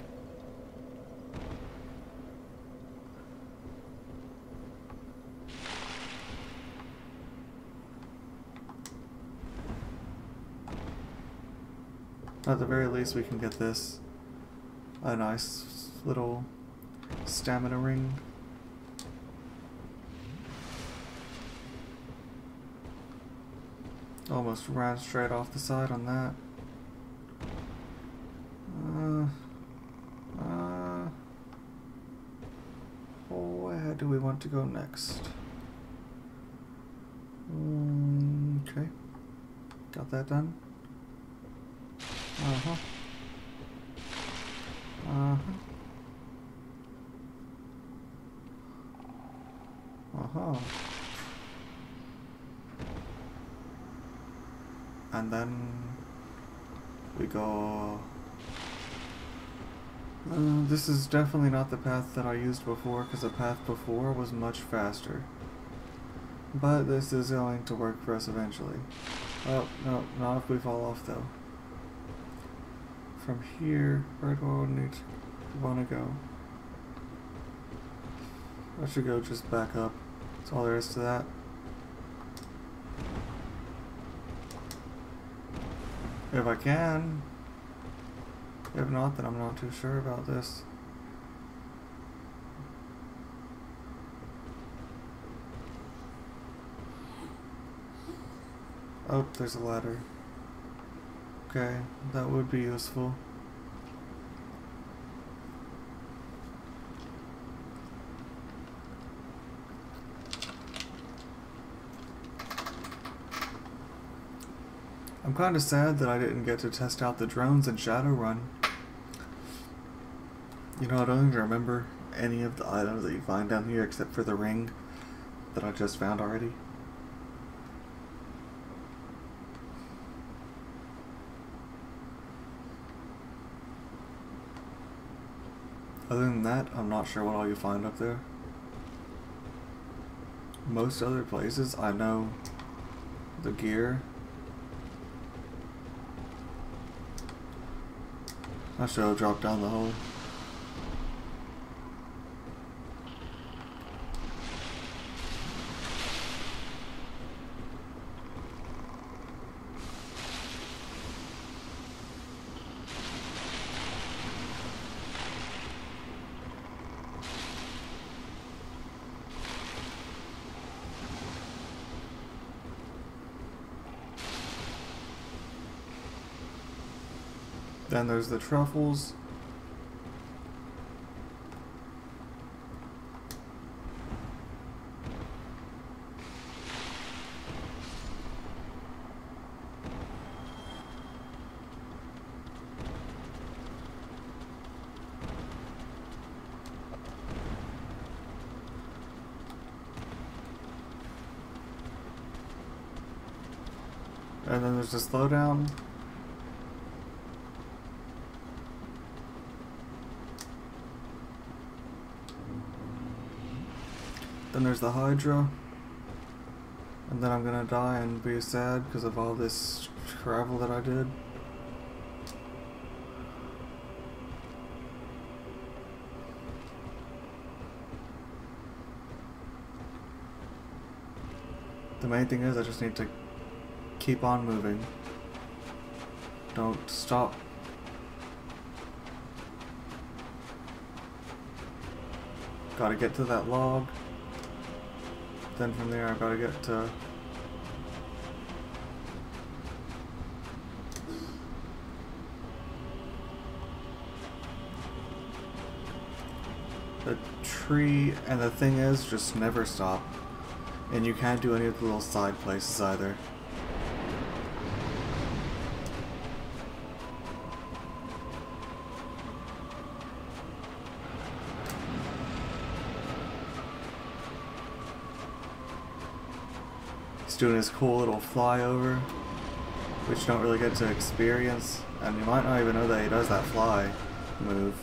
At the very least, we can get this a nice little stamina ring. Almost ran straight off the side on that. Where do we want to go next? Okay. Got that done. Uh-huh. And then we go... this is definitely not the path that I used before, because the path before was much faster. But this is going to work for us eventually. Oh, no, not if we fall off though. From here, where do I want to go? I should go just back up. That's all there is to that. If I can. If not, then I'm not too sure about this. Oh, there's a ladder. Okay, that would be useful. I'm kind of sad that I didn't get to test out the drones in Shadowrun. You know, I don't even remember any of the items that you find down here except for the ring that I just found already. Other than that, I'm not sure what all you find up there. Most other places, I know the gear. I should have dropped down the hole. Then there's the truffles. And then there's the slowdown. Then there's the Hydra. And then I'm gonna die and be sad because of all this travel that I did. The main thing is I just need to keep on moving. Don't stop. Gotta get to that log. Then from there I gotta get to the tree, and the thing is, just never stop. And you can't do any of the little side places either. He's doing his cool little flyover, which you don't really get to experience, and you might not even know that he does that fly move.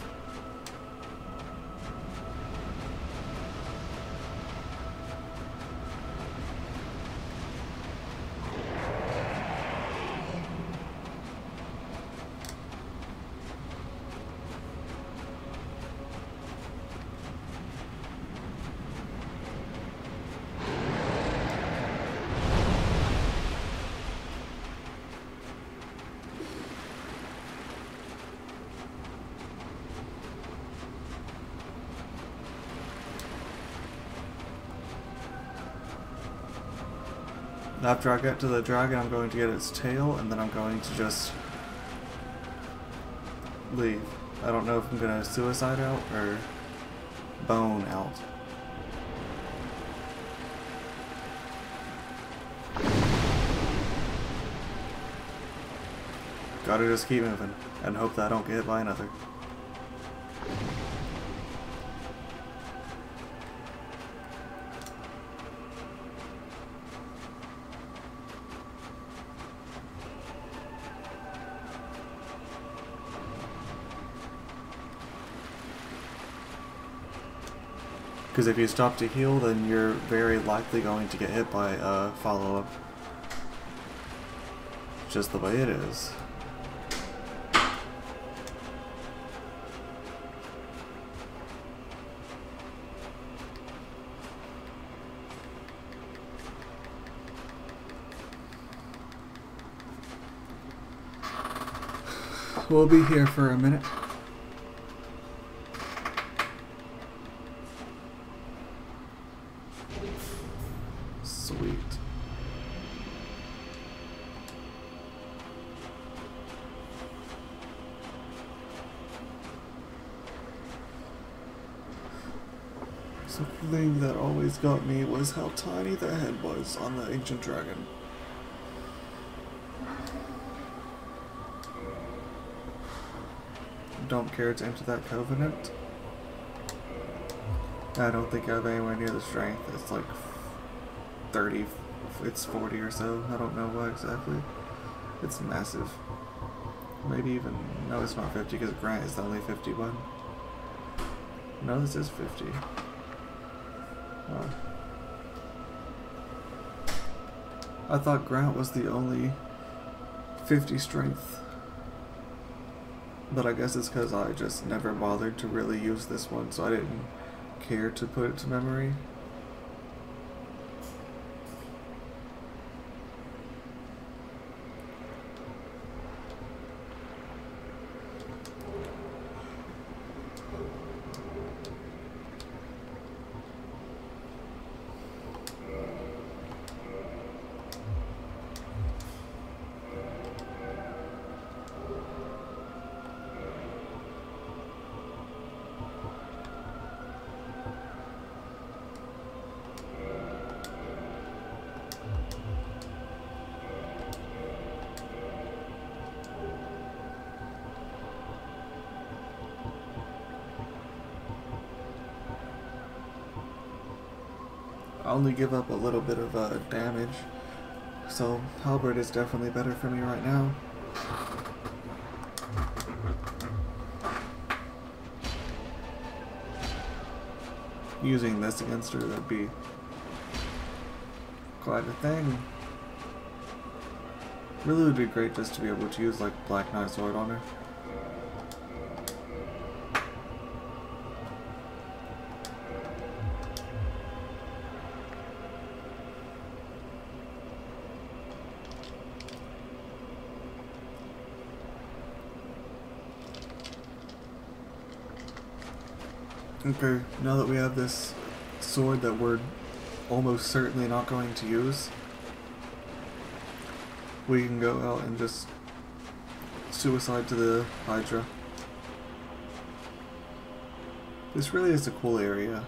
After I get to the dragon, I'm going to get its tail, and then I'm going to just leave. I don't know if I'm going to suicide out or bone out. Gotta just keep moving and hope that I don't get hit by another. Because if you stop to heal, then you're very likely going to get hit by a follow-up. Just the way it is. We'll be here for a minute. Sweet. Something that always got me was how tiny the head was on the ancient dragon. don't care to enter that covenant. I don't think I have anywhere near the strength. It's like 30, it's 40 or so. I don't know what exactly. It's massive. Maybe even, no, it's not 50 because Grant is the only 50 one. No, this is 50. Oh. I thought Grant was the only 50 strength. But I guess it's because I just never bothered to really use this one, so I didn't care to put it to memory. I only give up a little bit of damage, so halberd is definitely better for me right now. Using this against her, that'd be quite a thing. Really would be great just to be able to use like Black Knight Sword on her. Okay, now that we have this sword that we're almost certainly not going to use, we can go out and just suicide to the Hydra. This really is a cool area.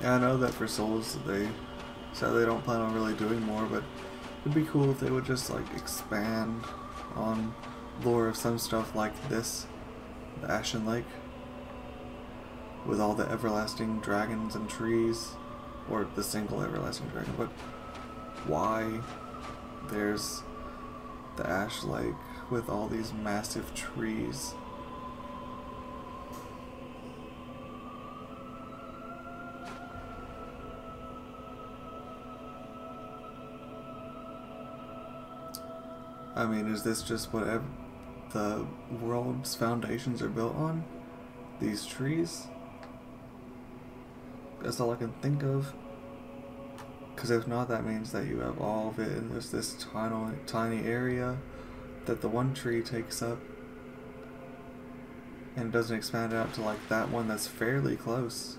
Yeah, I know that for Souls they said they don't plan on really doing more, but it'd be cool if they would just like expand on lore of some stuff like this, the Ashen Lake, with all the everlasting dragons and trees, or the single everlasting dragon, but why there's the Ash Lake with all these massive trees. I mean, is this just what the world's foundations are built on? These trees? That's all I can think of. Because if not, that means that you have all of it in just this tiny area that the one tree takes up. And it doesn't expand out to like that one that's fairly close.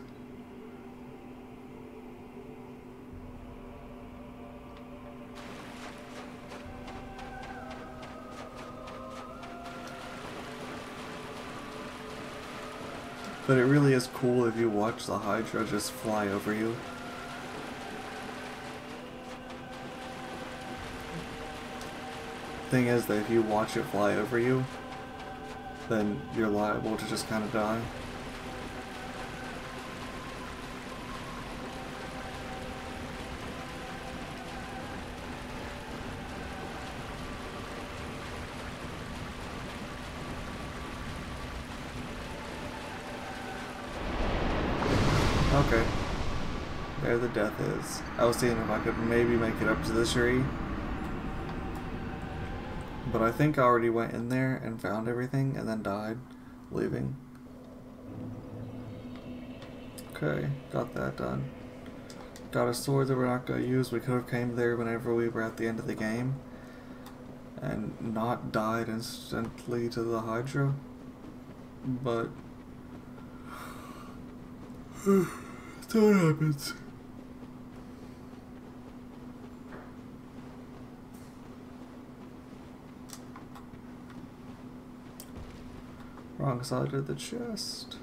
But it really is cool if you watch the Hydra just fly over you. Thing is that if you watch it fly over you, then you're liable to just kind of die. Okay. There the death is. I was seeing if I could maybe make it up to the tree. But I think I already went in there and found everything and then died, leaving. Okay, got that done. Got a sword that we're not going to use. We could have came there whenever we were at the end of the game and not died instantly to the Hydra. But that's what happens. Wrong side of the chest.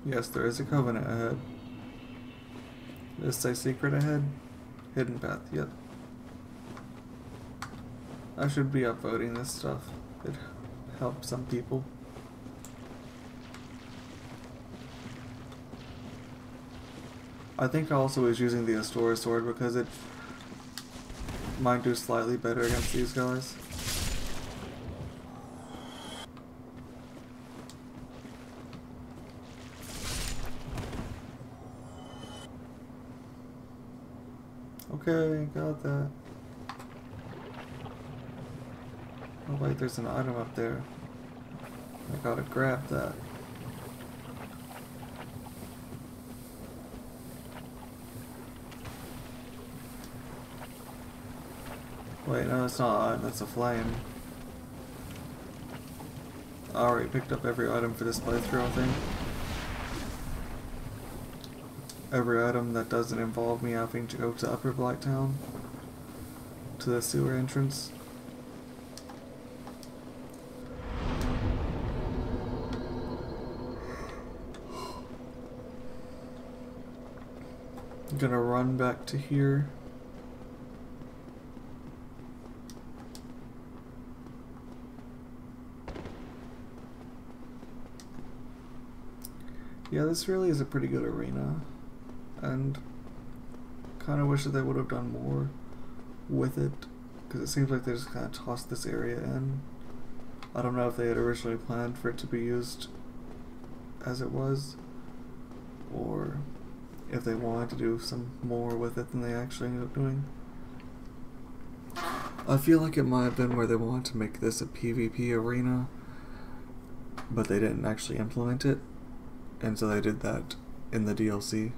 Yes, there is a covenant ahead. Does it say secret ahead? Hidden path, yep. I should be upvoting this stuff. It helps some people. I think I also was using the Astora sword because it might do slightly better against these guys. Okay, got that. Oh wait, there's an item up there. I gotta grab that. Wait, no, it's not. That's a flame. I already picked up every item for this playthrough, I think. Every item that doesn't involve me having to go to Upper Blacktown, to the sewer entrance. I'm gonna run back to here. Yeah, this really is a pretty good arena, and kind of wish that they would have done more with it, because it seems like they just kind of tossed this area in. I don't know if they had originally planned for it to be used as it was, or if they wanted to do some more with it than they actually ended up doing. I feel like it might have been where they wanted to make this a PvP arena, but they didn't actually implement it. And so they did that in the DLC.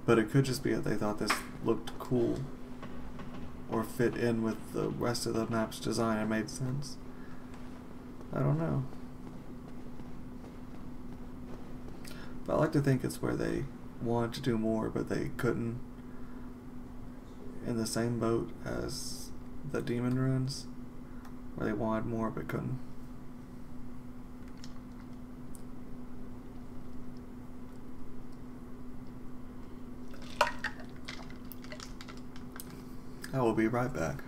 But it could just be that they thought this looked cool, or fit in with the rest of the map's design and made sense. I don't know. But I like to think it's where they wanted to do more, but they couldn't. In the same boat as the Demon Ruins, where they wanted more but couldn't. I will be right back.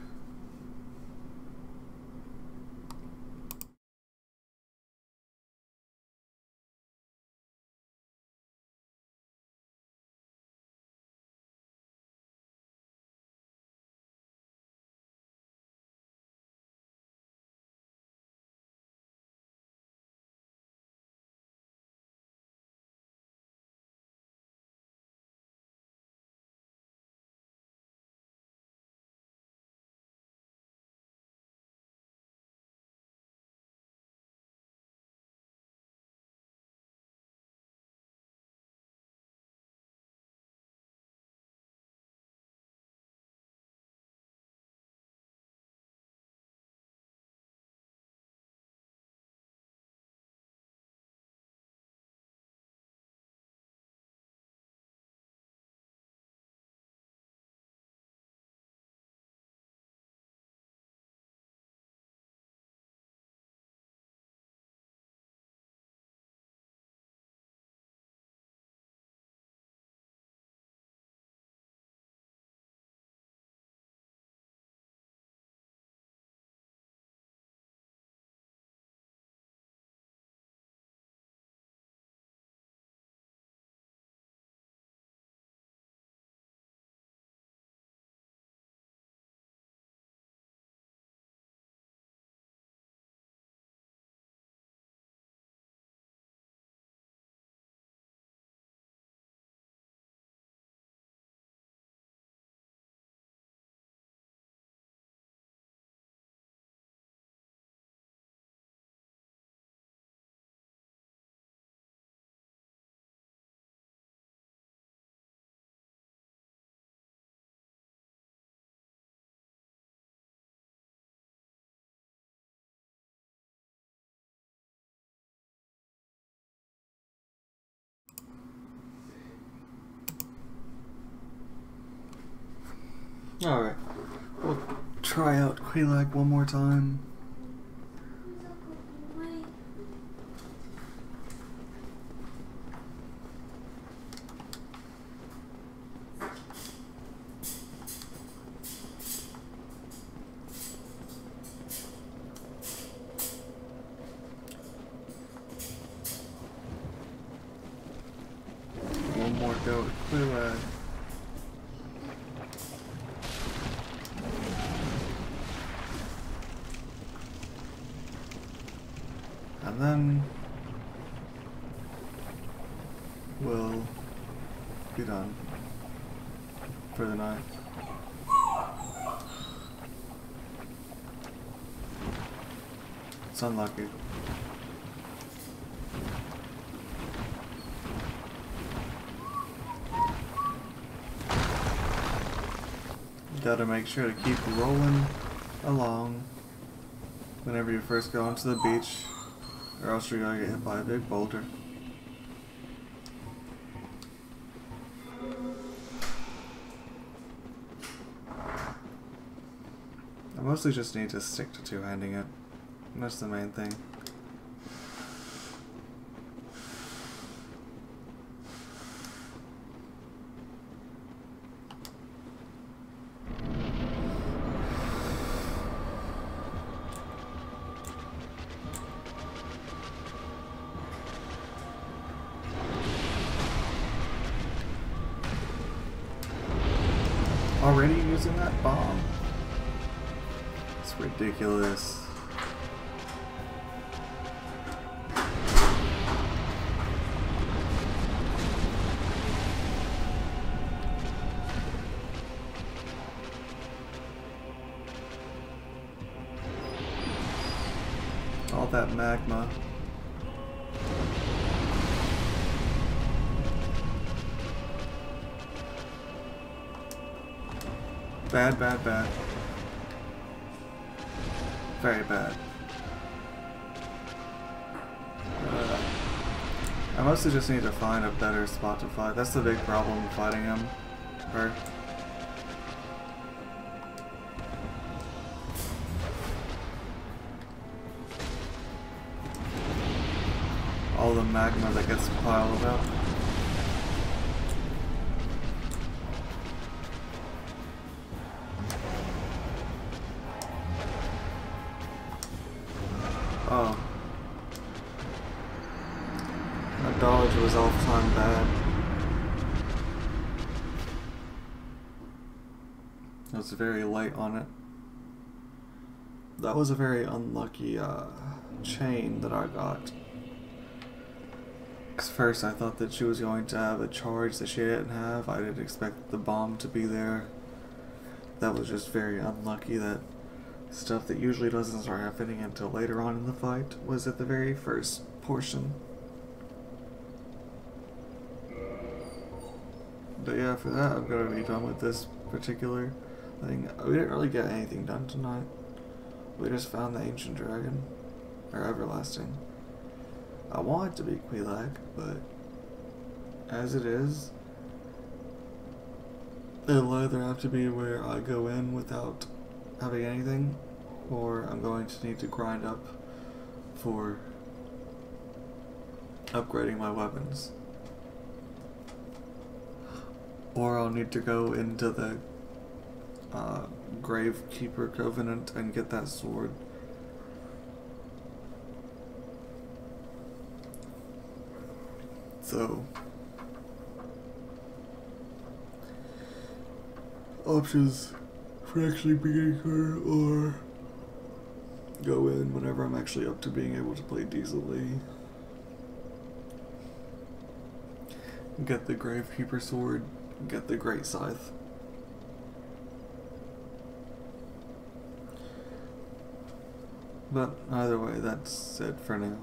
Alright, we'll try out Quelaag one more time. go with Quilad. And then we'll be done for the night. It's unlucky. Gotta make sure to keep rolling along whenever you first go onto the beach, or else you're gonna get hit by a big boulder. I mostly just need to stick to two-handing it. That's the main thing. Already using that bomb? It's ridiculous. All that magma. Bad, bad, bad. Very bad. I mostly just need to find a better spot to fight. That's the big problem fighting him. Her. All the magma that gets piled up. Oh. My dodge was off time bad. I was very late on it. That was a very unlucky chain that I got. First I thought that she was going to have a charge that she didn't have. I didn't expect the bomb to be there. That was just very unlucky that stuff that usually doesn't start happening until later on in the fight was at the very first portion. But yeah, for that I'm gonna be done with this particular thing. We didn't really get anything done tonight. We just found the ancient dragon, or everlasting. I want it to be Quelaag, but as it is, it'll either have to be where I go in without having anything, or I'm going to need to grind up for upgrading my weapons. Or I'll need to go into the Gravekeeper Covenant and get that sword. So, options for actually being her, or go in whenever I'm actually up to being able to play decently. Get the Gravekeeper sword, get the Great Scythe. But either way, that's it for now.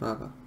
Bye-bye.